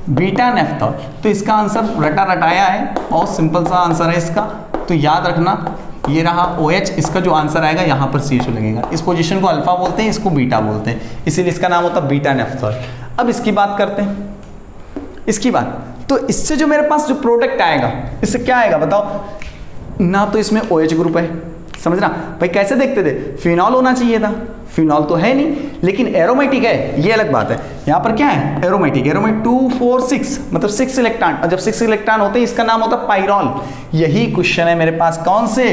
बीटा नेफ्थॉल। तो इसका आंसर रटा रटाया है, और सिंपल सा आंसर है इसका। तो याद रखना, ये रहा OH, इसका जो आंसर आएगा यहाँ पर CHO लगेगा। इस पोजीशन को अल्फा बोलते हैं, इसको बीटा बोलते हैं, इसीलिए इसका नाम होता है बीटा नेफ्थॉल। अब इसकी बात करते हैं, इसकी बात, तो इससे जो मेरे पास जो प्रोडक्ट आएगा, इससे क्या आएगा बताओ, ना तो इसमें OH ग्रुप है, समझना भाई, कैसे देखते थे, फिनॉल होना चाहिए था, फिनॉल तो है नहीं, लेकिन एरोमेटिक है, ये अलग बात है। यहाँ पर क्या है, एरोमेटिक, एरोमेट 2 4 6 मतलब 6 इलेक्ट्रॉन, और जब 6 इलेक्ट्रॉन होते हैं इसका नाम होता है पाइरॉल। यही क्वेश्चन है मेरे पास, कौन से,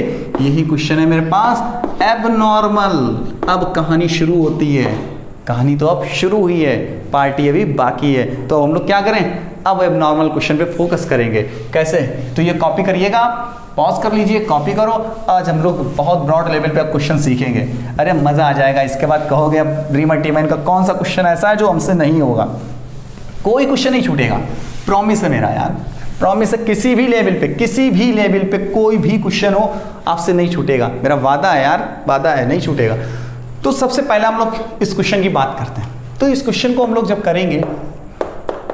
यही क्वेश्चन है मेरे पास एबनॉर्मल। अब कहानी शुरू होती है, कहानी तो अब शुरू हुई है, पार्टी अभी बाकी है। तो हम लोग क्या करें, अब एबनॉर्मल क्वेश्चन पे फोकस करेंगे। कैसे, तो ये कॉपी करिएगा, पॉज कर लीजिए, कॉपी करो। आज हम लोग बहुत ब्रॉड लेवल पे क्वेश्चन सीखेंगे, अरे मजा आ जाएगा। इसके बाद कहोगे अब रीमर-टीमर का कौन सा क्वेश्चन ऐसा है जो हमसे नहीं होगा, कोई क्वेश्चन नहीं छूटेगा, प्रॉमिस है मेरा यार, प्रॉमिस है, किसी भी लेवल पे कोई भी क्वेश्चन हो आपसे नहीं छूटेगा, मेरा वादा है यार, वादा है, नहीं छूटेगा। तो सबसे पहले हम लोग इस क्वेश्चन की बात करते हैं। तो इस क्वेश्चन को हम लोग जब करेंगे,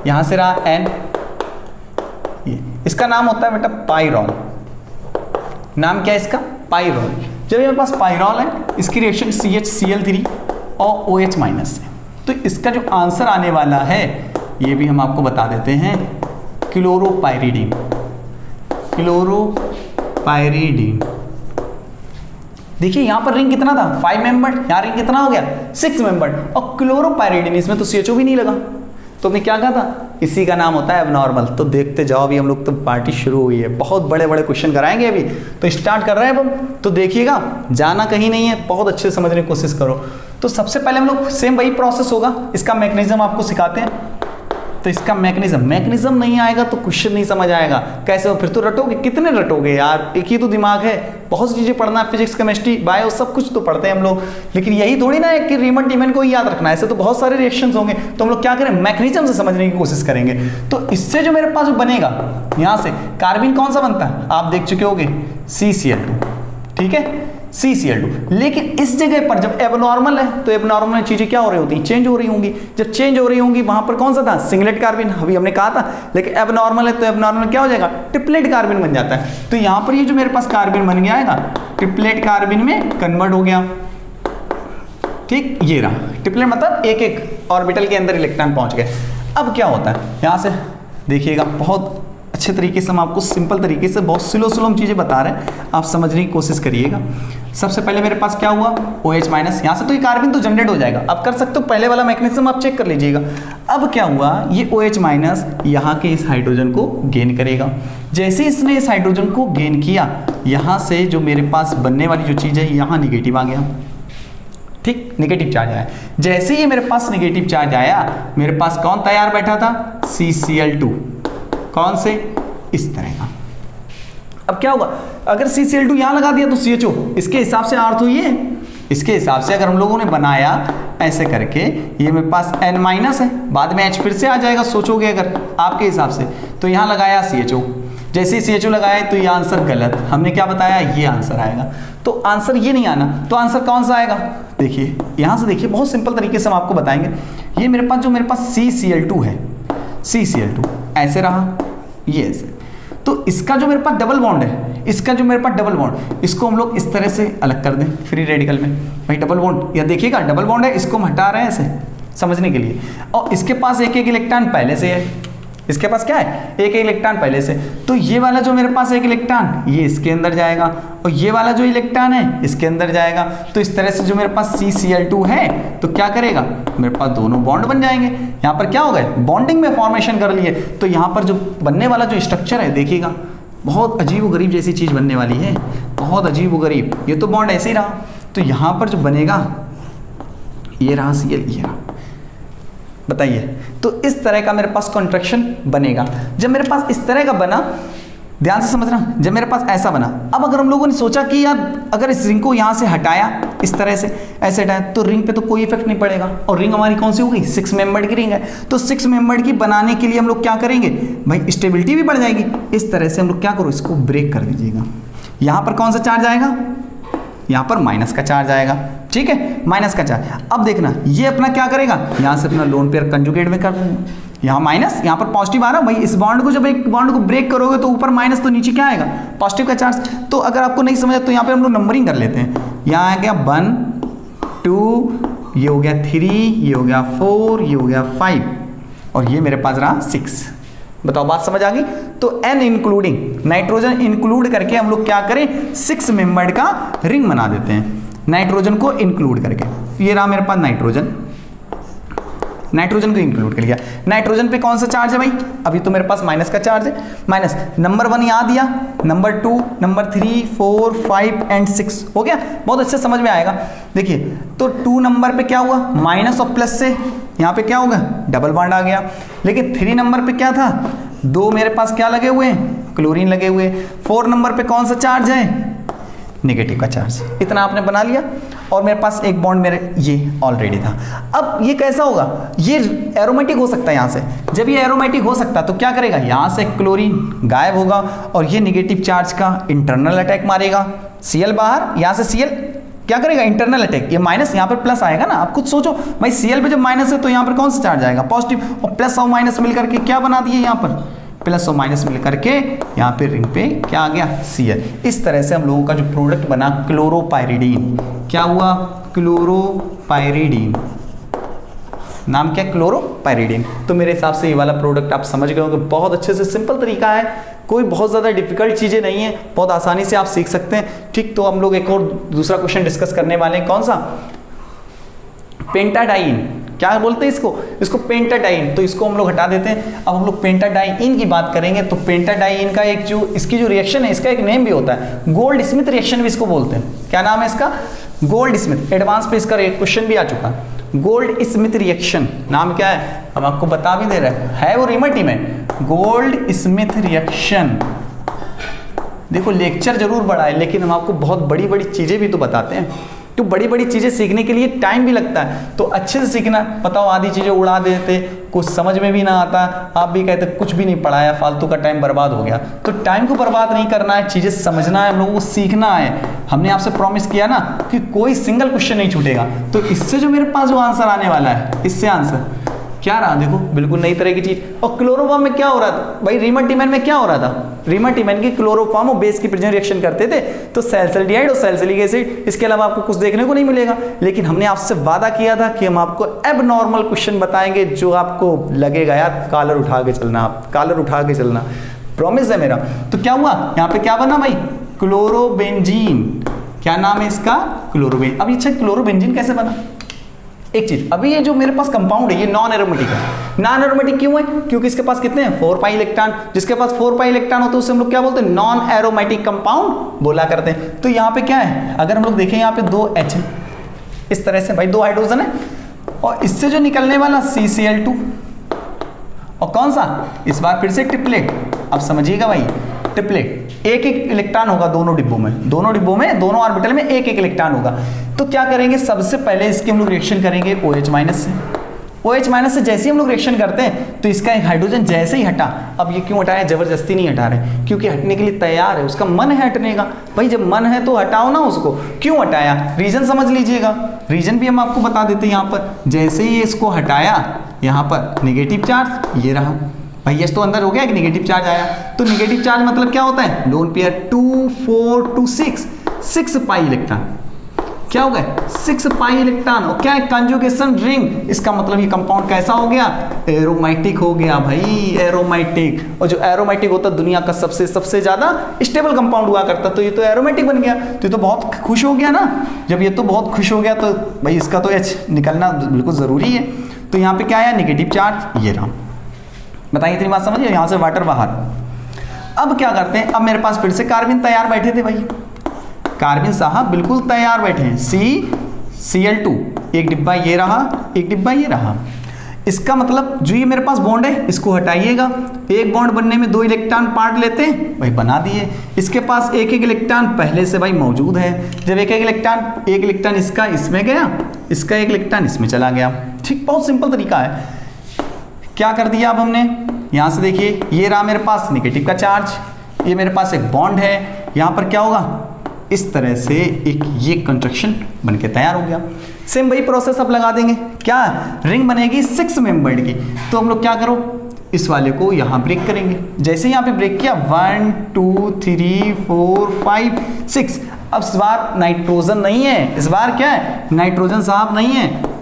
यहां से रहा एन, इसका नाम होता है बेटा पाइरॉल। नाम क्या है इसका? पाइरॉल। जब मेरे पास पाइरॉल है, इसकी रिएक्शन CHCl3 और OH माइनस है, तो इसका जो आंसर आने वाला है ये भी हम आपको बता देते हैं, क्लोरोपाइरिडीन। क्लोरोपाइरिडीन। देखिए यहां पर रिंग कितना था? 5 मेंबर्ड, यहां रिंग कितना हो गया? 6 मेंबर्ड। और क्लोरोपाइरिडीन, इसमें तो CHO भी नहीं लगा, तो हमने क्या कहा था? इसी का नाम होता है एबनॉर्मल। तो देखते जाओ, अभी हम लोग तो पार्टी शुरू हुई है, बहुत बड़े बड़े क्वेश्चन कराएंगे अभी, तो स्टार्ट कर रहे हैं अब हम। तो देखिएगा, जाना कहीं नहीं है, बहुत अच्छे से समझने की कोशिश करो। तो सबसे पहले हम लोग सेम वही प्रोसेस होगा, इसका मैकेनिज्म आपको सिखाते हैं। तो इसका मैकेनिज्म नहीं आएगा तो क्वेश्चन नहीं समझ आएगा, कैसे हो? फिर तो रटोगे, कितने रटोगे यार, एक ही तो दिमाग है, बहुत सी चीजें पढ़ना है, फिजिक्स, केमिस्ट्री, बायो, सब कुछ तो पढ़ते हैं हम लोग, लेकिन यही थोड़ी ना है कि रीमन टीमन को ही याद रखना है, ऐसे तो बहुत सारे रिएक्शंस होंगे। तो हम लोग क्या करें? मैकेनिज्म से समझने की कोशिश करेंगे। तो इससे जो मेरे पास जो बनेगा, यहां से कार्बिन कौन सा बनता है? आप देख चुके होगे, CCl2, ठीक है, CCl2। लेकिन इस जगह पर जब एबनॉर्मल है, तो एबनॉर्मल चीजें क्या हो रही होती? चेंज हो रही होंगी। जब चेंज हो रही होंगी, वहां पर कौन सा था? सिंगलेट कार्बिन, अभी हमने कहा था। लेकिन एबनॉर्मल है तो एबनॉर्मल क्या हो जाएगा? ट्रिपलेट कार्बिन बन जाता है। तो यहां पर ये जो मेरे पास कार्बिन बन गया है, ट्रिपलेट कार्बिन में कन्वर्ट हो गया, ठीक, ये रहा ट्रिपलेट, मतलब एक एक ऑर्बिटल के अंदर इलेक्ट्रॉन पहुंच गए। अब क्या होता है, यहां से देखिएगा, बहुत अच्छे तरीके से हम आपको सिंपल तरीके से बहुत स्लो हम चीजें बता रहे हैं, आप समझने की कोशिश करिएगा। सबसे पहले मेरे पास क्या हुआ? OH माइनस, यहां से तो ये कार्बन तो जनरेट हो जाएगा। अब कर सकते हो, पहले वाला मैकेनिज्म आप चेक कर लीजिएगा। अब क्या हुआ? ये OH माइनस यहाँ के इस हाइड्रोजन को गेन करेगा। जैसे इसने इस हाइड्रोजन को गेन किया, यहां से जो मेरे पास बनने वाली जो चीज है, यहाँ निगेटिव आ गया, ठीक, निगेटिव चार्ज आया। जैसे ही मेरे पास निगेटिव चार्ज आया, मेरे पास कौन तैयार बैठा था? CCl2। कौन से? इस तरह का। अब क्या होगा? अगर CCl2 यहां लगा दिया तो CHO, इसके हिसाब से अर्थ हुई है, इसके हिसाब से अगर हम लोगों ने बनाया ऐसे करके, ये मेरे पास N माइनस है, बाद में H फिर से आ जाएगा, सोचोगे अगर आपके हिसाब से, तो यहां लगाया CHO। जैसे ही CHO लगाए तो ये आंसर गलत, हमने क्या बताया? ये आंसर आएगा। तो आंसर ये नहीं आना, तो आंसर कौन सा आएगा? देखिए यहां से, देखिए बहुत सिंपल तरीके से हम आपको बताएंगे। ये मेरे पास जो मेरे पास CCl2 है, CCl2 ऐसे रहा, ये ऐसे, तो इसका जो मेरे पास डबल बॉन्ड है, इसका जो मेरे पास डबल बॉन्ड, इसको हम लोग इस तरह से अलग कर दें फ्री रेडिकल में। भाई डबल बॉन्ड, या देखिएगा डबल बॉन्ड है, इसको हम हटा रहे हैं ऐसे समझने के लिए, और इसके पास एक एक इलेक्ट्रॉन पहले से है, इसके पास क्या है? एक एक इलेक्ट्रॉन पहले से। तो ये वाला जो मेरे पास एक इलेक्ट्रॉन, ये इसके अंदर जाएगा, और ये वाला जो इलेक्ट्रॉन है इसके अंदर जाएगा। तो इस तरह से जो मेरे पास CCl2 है, तो क्या करेगा? मेरे पास दोनों बॉन्ड बन जाएंगे। यहाँ पर क्या हो गए? बॉन्डिंग में फॉर्मेशन कर लिए। तो यहाँ पर जो बनने वाला जो स्ट्रक्चर है, देखिएगा बहुत अजीब-ओ-गरीब जैसी चीज बनने वाली है, बहुत अजीब-ओ-गरीब। ये तो बॉन्ड ऐसे ही रहा, तो यहाँ पर जो बनेगा, ये रहा Cl, ये रहा, बताइए। तो इस तरह का मेरे पास कॉन्ट्रैक्शन बनेगा। जब मेरे पास इस तरह का बना, ध्यान से समझना, जब मेरे पास ऐसा बना, अब अगर हम लोगों ने सोचा कि यार अगर इस रिंग को यहाँ से हटाया, इस तरह से ऐसे हटाया, तो रिंग पे तो कोई इफेक्ट नहीं पड़ेगा। और रिंग हमारी कौन सी हो गई? 6 मेंबर्ड की रिंग है। तो 6 मेंबर्ड की बनाने के लिए हम लोग क्या करेंगे? भाई स्टेबिलिटी भी बढ़ जाएगी। इस तरह से हम लोग क्या करो, इसको ब्रेक कर दीजिएगा। यहाँ पर कौन सा चार्ज आएगा? यहाँ पर माइनस का चार्ज आएगा, ठीक है, माइनस का चार्ज। अब देखना, ये अपना क्या करेगा? यहाँ से अपना लोन पेयर कंजुगेट में कर देंगे, यहाँ माइनस, यहाँ पर पॉजिटिव आ रहा है। भाई इस बॉन्ड को, जब एक बॉन्ड को ब्रेक करोगे तो ऊपर माइनस, तो नीचे क्या आएगा? पॉजिटिव का चार्ज। तो अगर आपको नहीं समझा तो यहाँ पे हम लोग नंबरिंग कर लेते हैं। यहाँ आ गया 1 2, ये हो गया 3, ये हो गया 4, ये हो गया 5, और ये मेरे पास रहा 6। बताओ बात समझ आ गई? तो N इंक्लूडिंग, नाइट्रोजन इंक्लूड करके हम लोग क्या करें? 6 मेंबर्ड का रिंग बना देते हैं, नाइट्रोजन को इंक्लूड करके। ये रहा मेरे पास नाइट्रोजन, नाइट्रोजन को इंक्लूड कर लिया। नाइट्रोजन पे कौन सा चार्ज है भाई? अभी तो मेरे पास माइनस का चार्ज है, माइनस। नंबर 1 याद दिया, नंबर 2, नंबर 3, 4, 5 एंड 6 हो गया। बहुत अच्छे समझ में आएगा। देखिए तो 2 नंबर पे क्या हुआ? माइनस और प्लस से यहाँ पे क्या होगा? डबल बॉन्ड आ गया। लेकिन 3 नंबर पे क्या था? 2 मेरे पास क्या लगे हुए हैं? क्लोरीन लगे हुए। 4 नंबर पे कौन सा चार्ज है? नेगेटिव का चार्ज। इतना आपने बना लिया और मेरे पास एक बॉन्ड मेरे ये ऑलरेडी था। अब ये कैसा होगा, ये एरोमेटिक हो सकता है यहाँ से। जब ये एरोमेटिक हो सकता है तो क्या करेगा, यहाँ से क्लोरीन गायब होगा और ये नेगेटिव चार्ज का इंटरनल अटैक मारेगा। Cl बाहर, यहाँ से Cl क्या करेगा, इंटरनल अटैक। ये माइनस यहाँ पर प्लस आएगा ना, आप खुद सोचो भाई, Cl पे जब माइनस है तो यहाँ पर कौन सा चार्ज आएगा, पॉजिटिव। और प्लस और माइनस मिलकर के क्या बना दिए, यहाँ पर प्लस और माइनस मिलकर के यहाँ पे रिंग पे क्या आ गया, Cl। इस तरह से हम लोगों का जो प्रोडक्ट बना क्लोरोपाइरिडीन, क्या हुआ, क्लोरोपाइरिडीन, नाम क्या, क्लोरोपाइरिडीन। तो मेरे हिसाब से ये वाला प्रोडक्ट आप समझ गए होंगे। बहुत अच्छे से सिंपल तरीका है, कोई बहुत ज़्यादा डिफिकल्ट चीज़ें नहीं है, बहुत आसानी से आप सीख सकते हैं। ठीक, तो हम लोग एक और दूसरा क्वेश्चन डिस्कस करने वाले हैं। कौन सा, पेंटाडाइन, क्या बोलते हैं इसको, इसको पेंटाडाइन। तो इसको हम लोग हटा देते हैं। अब हम लोग पेंटाडाइन की बात करेंगे। तो पेंटाडाइन का एक जो इसकी जो रिएक्शन है, इसका एक नेम भी होता है, गोल्ड स्मिथ रिएक्शन भी इसको बोलते हैं। क्या नाम है इसका, गोल्ड स्मिथ। एडवांस पे इसका क्वेश्चन भी आ चुका है, गोल्ड स्मिथ रिएक्शन। नाम क्या है, हम आपको बता भी दे रहे हैं, वो रीमटी में गोल्ड स्मिथ रिएक्शन। देखो लेक्चर जरूर बड़ा है, लेकिन हम आपको बहुत बड़ी बड़ी चीजें भी तो बताते हैं। तो बड़ी बड़ी चीजें सीखने के लिए टाइम भी लगता है, तो अच्छे से सीखना। बताओ, आधी चीजें उड़ा देते, कुछ समझ में भी ना आता, आप भी कहते कुछ भी नहीं पढ़ाया, फालतू का टाइम बर्बाद हो गया। तो टाइम को बर्बाद नहीं करना है, चीजें समझना है, हम लोगों को सीखना है। हमने आपसे प्रॉमिस किया ना कि कोई सिंगल क्वेश्चन नहीं छूटेगा। तो इससे जो मेरे पास जो आंसर आने वाला है, इससे आंसर क्या रहा, देखो बिल्कुल नई तरह की चीज। और क्लोरोफॉर्म में क्या हो रहा था भाई, रीमटीमैन में क्या हो रहा था, रीमटीमैन की क्लोरोफॉर्म और बेस की प्रिजन रिएक्शन करते थे, तो सैलिसाइड और सैलिसिलिक एसिड, इसके अलावा आपको कुछ देखने को नहीं मिलेगा। लेकिन हमने आपसे वादा किया था कि हम आपको एबनॉर्मल क्वेश्चन बताएंगे, जो आपको लगेगा यार कॉलर उठा के चलना, आप कॉलर उठा के चलना, प्रॉमिस है मेरा। तो क्या हुआ, यहाँ पे क्या बना भाई, क्लोरोबेंजीन। क्या नाम है इसका, क्लोरोबेन। अब अच्छा, क्लोरोबेंजीन कैसे बना, एक चीज, अभी ये जो मेरे पास कंपाउंड है ये नॉन एरोमेटिक है। नॉन एरोमेटिक क्यों है, क्योंकि इसके पास कितने हैं, 4 पाई इलेक्ट्रॉन। जिसके पास 4 पाई इलेक्ट्रॉन होते हैं उसे हम लोग क्या बोलते हैं, नॉन एरोमेटिक कंपाउंड बोला करते हैं। तो यहाँ पे क्या है, अगर हम लोग देखें यहाँ पे 2 H है, इस तरह से भाई 2 हाइड्रोजन है, और इससे जो निकलने वाला CCl2, और कौन सा, इस बार फिर से ट्रिपलेट। अब समझिएगा भाई, ट्रिपलेट, एक इलेक्ट्रॉन होगा दोनों डिब्बों में, दोनों ऑर्बिटल में एक इलेक्ट्रॉन होगा। तो क्या करेंगे, सबसे पहले इसके हम लोग रिएक्शन करेंगे OH- से। OH- से जैसे ही हम लोग रिएक्शन करते हैं तो इसका एक हाइड्रोजन जैसे ही हटा, अब ये क्यों हटाया, जबरदस्ती नहीं हटा रहे, क्योंकि हटने के लिए तैयार है, उसका मन है हटने का। भाई जब मन है तो हटाओ ना उसको, क्यों हटाया, रीजन समझ लीजिएगा। रीजन भी हम आपको बता देते हैं। यहाँ पर जैसे ही इसको हटाया, यहाँ पर नेगेटिव चार्ज ये रहा भाई, ये तो अंदर हो गया कि नेगेटिव चार्ज आया। तो नेगेटिव चार्ज मतलब क्या होता है, लोन पेयर 2 4 2 6 पाई इलेक्ट्रॉन, क्या हो गया 6 पाई इलेक्ट्रॉन। और क्या है, कंजुगेशन रिंग। इसका मतलब ये कंपाउंड कैसा हो गया, एरोमेटिक हो गया भाई, एरोमेटिक। और जो एरोमेटिक होता है दुनिया का सबसे ज्यादा स्टेबल कंपाउंड हुआ करता, तो ये तो एरोमेटिक बन गया। तो ये तो बहुत खुश हो गया ना, जब ये तो बहुत खुश हो गया तो भाई इसका तो H निकलना बिल्कुल जरूरी है। तो यहाँ पे क्या आया, नेगेटिव चार्ज ये रहा। बताइए इतनी बात समझिए, यहाँ से वाटर बाहर। अब क्या करते हैं, अब मेरे पास फिर से कार्बन तैयार बैठे थे भाई, कार्बन साहब बिल्कुल तैयार बैठे हैं, CCl2, एक डिब्बा ये रहा, एक डिब्बा ये रहा। इसका मतलब जो ये मेरे पास बॉन्ड है इसको हटाइएगा, एक बॉन्ड बनने में 2 इलेक्ट्रॉन पार्ट लेते हैं भाई, बना दिए। इसके पास एक इलेक्ट्रॉन पहले से भाई मौजूद है, जब एक इलेक्ट्रॉन इसका इसमें गया, इसका एक इलेक्ट्रॉन इसमें चला गया। ठीक, बहुत सिंपल तरीका है। क्या कर दिया अब हमने, यहां से देखिए ये रहा मेरे पास नेगेटिव का चार्ज, ये मेरे पास एक बॉन्ड है, यहां पर क्या होगा, इस तरह से एक ये कंस्ट्रक्शन बनके तैयार हो गया। सेम वही प्रोसेस अब लगा देंगे, क्या रिंग बनेगी 6 मेंबर्ड की। तो हम लोग क्या करो, इस वाले को यहां ब्रेक करेंगे। जैसे यहां पे ब्रेक किया, 1 2 3 4 5 6। अब इस बार नाइट्रोजन नहीं है, इस बार क्या है, नाइट्रोजन साहब नहीं है,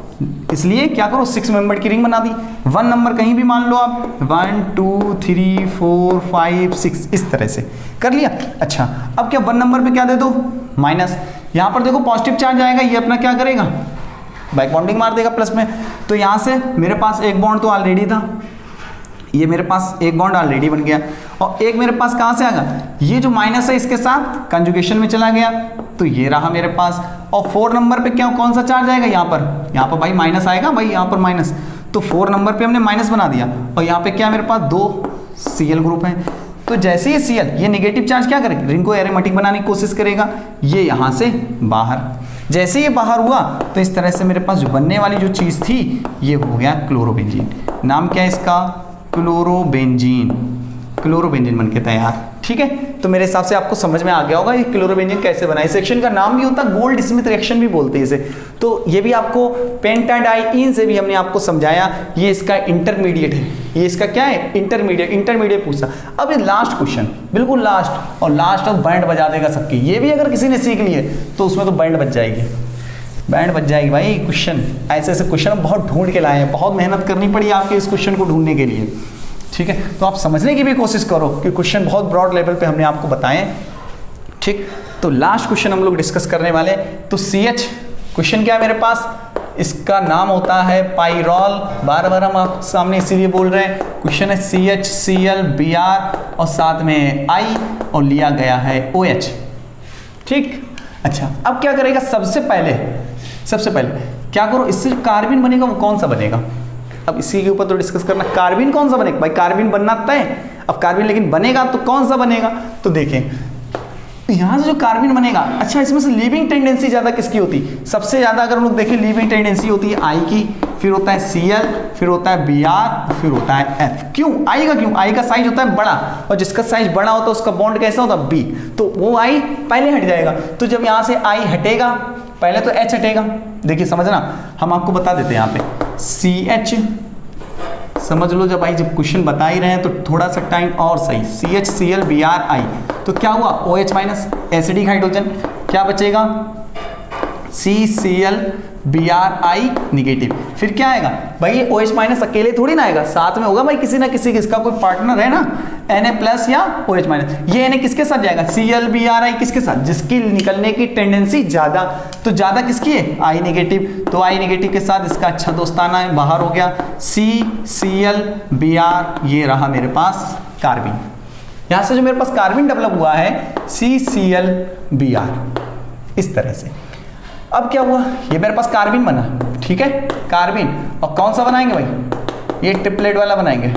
इसलिए क्या करो 6 मेंबर की रिंग बना दी। 1 नंबर कहीं भी मान लो आप, 1 2 3 4 5 6, इस तरह से कर लिया। अच्छा, अब क्या 1 नंबर पे क्या दे दो, माइनस। यहां पर देखो पॉजिटिव चार्ज आएगा, ये अपना क्या करेगा, बैक बॉन्डिंग मार देगा प्लस में। तो यहां से मेरे पास एक बॉन्ड तो ऑलरेडी था, ये मेरे पास एक बॉन्ड ऑलरेडी बन गया, और एक मेरे पास कहां से आएगा, ये जो माइनस है इसके साथ कंजुगेशन में चला गया, तो ये रहा मेरे पास। और 4 नंबर पे क्या, कौन सा चार्ज आएगा, यहाँ पर भाई माइनस आएगा भाई, यहाँ पर माइनस। तो 4 नंबर पे हमने माइनस बना दिया, और यहाँ पे क्या मेरे पास 2 Cl ग्रुप है। तो जैसे ही Cl ये नेगेटिव चार्ज क्या करेगा, रिंग को एरोमेटिक बनाने की कोशिश करेगा, ये यहाँ से बाहर, जैसे ये बाहर हुआ तो इस तरह से मेरे पास जो बनने वाली जो चीज़ थी ये हो गया क्लोरोबेंजीन। नाम क्या है इसका, क्लोरोबेंजीन। क्लोरोबेंजीन बन के तैयार। ठीक है, तो मेरे हिसाब से आपको समझ में आ गया होगा ये क्लोरोबेंजीन कैसे बना। इस रिएक्शन का नाम भी होता है गोल्ड स्मिथ रिएक्शन भी बोलते हैं इसे। तो ये भी आपको पेंटाडाइईन से भी हमने आपको समझाया, ये इसका इंटरमीडिएट है, ये इसका क्या है, इंटरमीडिएट पूछा। अब ये लास्ट क्वेश्चन, बिल्कुल लास्ट, और लास्ट अब बैंड बजा देगा सबकी। ये भी अगर किसी ने सीख लिए तो उसमें तो बैंड बज जाएगी, बैंड बज जाएगी भाई। क्वेश्चन ऐसे ऐसे क्वेश्चन बहुत ढूंढ के लाए हैं, बहुत मेहनत करनी पड़ी आपके इस क्वेश्चन को ढूंढने के लिए। ठीक है, तो आप समझने की भी कोशिश करो कि क्वेश्चन बहुत ब्रॉड लेवल पे हमने आपको बताए। ठीक, तो लास्ट क्वेश्चन हम लोग डिस्कस करने वाले हैं। तो CH क्वेश्चन क्या है मेरे पास, इसका नाम होता है पाइरॉल। बार बार हम आपके सामने इसीलिए बोल रहे हैं, क्वेश्चन है CHCl Br और साथ में I और लिया गया है OH। ठीक, अच्छा अब क्या करेगा, सबसे पहले क्या करो, इससे जो कार्बन बनेगा वो कौन सा बनेगा। अब इसी के ऊपर तो डिस्कस करना, कार्बन कौन सा बनेगा भाई, कार्बन बनना तय। अब कार्बन लेकिन बनेगा तो कौन सा बनेगा, तो देखें यहां से जो कार्बन बनेगा, अच्छा इसमें से लीविंग टेंडेंसी ज्यादा किसकी होती है, सबसे ज्यादा अगर हम लोग देखें लीविंग टेंडेंसी होती है I की, फिर होता है Cl, फिर होता है Br, फिर होता है F। क्यों I का, क्यों I का साइज होता है बड़ा, और जिसका साइज बड़ा होता है उसका बॉन्ड कैसा होता है B, तो वो I पहले हट जाएगा। तो जब यहां से I हटेगा पहले तो H हटेगा। देखिए समझना, हम आपको बता देते हैं यहाँ पे CH, समझ लो जब जब क्वेश्चन बता ही रहे हैं तो थोड़ा सा टाइम और सही। CHCl Br तो क्या हुआ, OH माइनस एसिडिक हाइड्रोजन, क्या बचेगा CCl Br निगेटिव। फिर क्या आएगा भाई, ये OH माइनस अकेले थोड़ी ना आएगा, साथ में होगा भाई किसी ना किसी, किसका कोई पार्टनर है ना, Na प्लस या OH माइनस। ये Na किसके साथ जाएगा, Cl Br किसके साथ, जिसकी निकलने की टेंडेंसी ज्यादा, तो ज्यादा किसकी है I नेगेटिव, तो I नेगेटिव के साथ इसका अच्छा दोस्ताना है, बाहर हो गया CCl Br। ये रहा मेरे पास कार्बन, यहां से जो मेरे पास कार्बन डेवलप हुआ है CCl Br इस तरह से। अब क्या हुआ, ये मेरे पास कार्बन बना, ठीक है कार्बन, और कौन सा बनाएंगे भाई, ये ट्रिपलेट वाला बनाएंगे,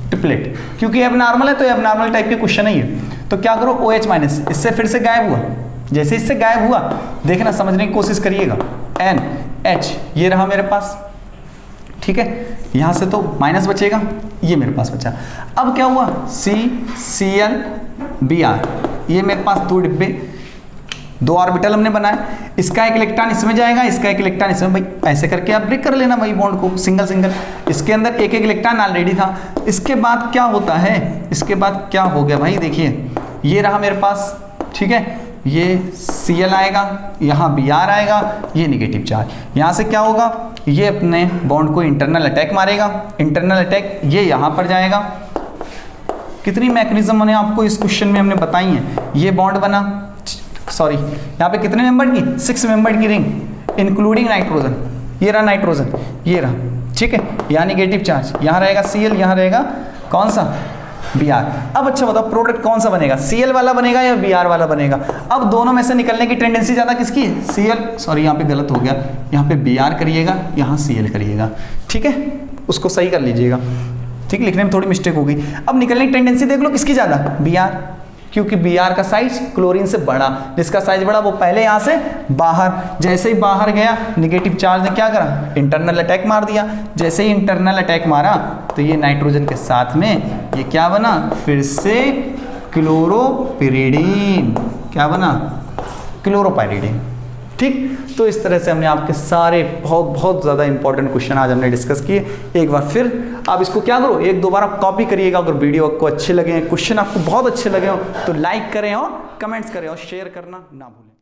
ट्रिपलेट, क्योंकि अब नॉर्मल है तो अब नॉर्मल टाइप के क्वेश्चन है ये। तो क्या करो OH माइनस, इससे फिर से गायब हुआ, जैसे इससे गायब हुआ देखना समझने की कोशिश करिएगा, NH ये रहा मेरे पास। ठीक है, यहां से तो माइनस बचेगा, ये मेरे पास बचा। अब क्या हुआ CCl Br, ये मेरे पास दो डिब्बे, दो ऑर्बिटल हमने बनाए, इसका एक इलेक्ट्रॉन इसमें जाएगा, इसका एक इलेक्ट्रॉन इसमें, भाई ऐसे करके आप ब्रेक कर लेना भाई बॉन्ड को सिंगल सिंगल। इसके अंदर एक एक इलेक्ट्रॉन ऑलरेडी था। इसके बाद क्या होता है, इसके बाद क्या हो गया भाई, देखिए ये रहा मेरे पास, ठीक है ये Cl आएगा, यहाँ Br आएगा, ये निगेटिव चार्ज। यहाँ से क्या होगा, ये अपने बॉन्ड को इंटरनल अटैक मारेगा, इंटरनल अटैक ये यहाँ पर जाएगा। कितनी मैकेनिज्म मैंने आपको इस क्वेश्चन में हमने बताई हैं। ये बॉन्ड बना, सॉरी यहाँ पे कितने मेंबर की, 6 मेंबर की रिंग इंक्लूडिंग नाइट्रोजन, ये रहा नाइट्रोजन, ये रहा, ठीक है यहाँ निगेटिव चार्ज, यहाँ रहेगा Cl, यहाँ रहेगा कौन सा Br। अब अच्छा बताओ प्रोडक्ट कौन सा बनेगा, Cl वाला बनेगा या Br वाला बनेगा। अब दोनों में से निकलने की टेंडेंसी ज्यादा किसकी है, Cl, सॉरी यहाँ पे गलत हो गया, यहाँ पे Br करिएगा, यहाँ Cl करिएगा, ठीक है उसको सही कर लीजिएगा, ठीक लिखने में थोड़ी मिस्टेक हो गई। अब निकलने की टेंडेंसी देख लो किसकी ज्यादा, Br, क्योंकि Br का साइज क्लोरीन से बड़ा, जिसका साइज बड़ा वो पहले यहाँ से बाहर, जैसे ही बाहर गया निगेटिव चार्ज ने क्या करा, इंटरनल अटैक मार दिया। जैसे ही इंटरनल अटैक मारा तो ये नाइट्रोजन के साथ में ये क्या बना, फिर से क्लोरोपिरिडीन, क्या बना क्लोरोपाइरिडीन। ठीक, तो इस तरह से हमने आपके सारे बहुत ज़्यादा इंपॉर्टेंट क्वेश्चन आज हमने डिस्कस किए। एक बार फिर आप इसको क्या करो, एक दो बार आप कॉपी करिएगा। अगर वीडियो आपको अच्छे लगे, क्वेश्चन आपको बहुत अच्छे लगे हो तो लाइक करें और कमेंट्स करें और शेयर करना ना भूलें।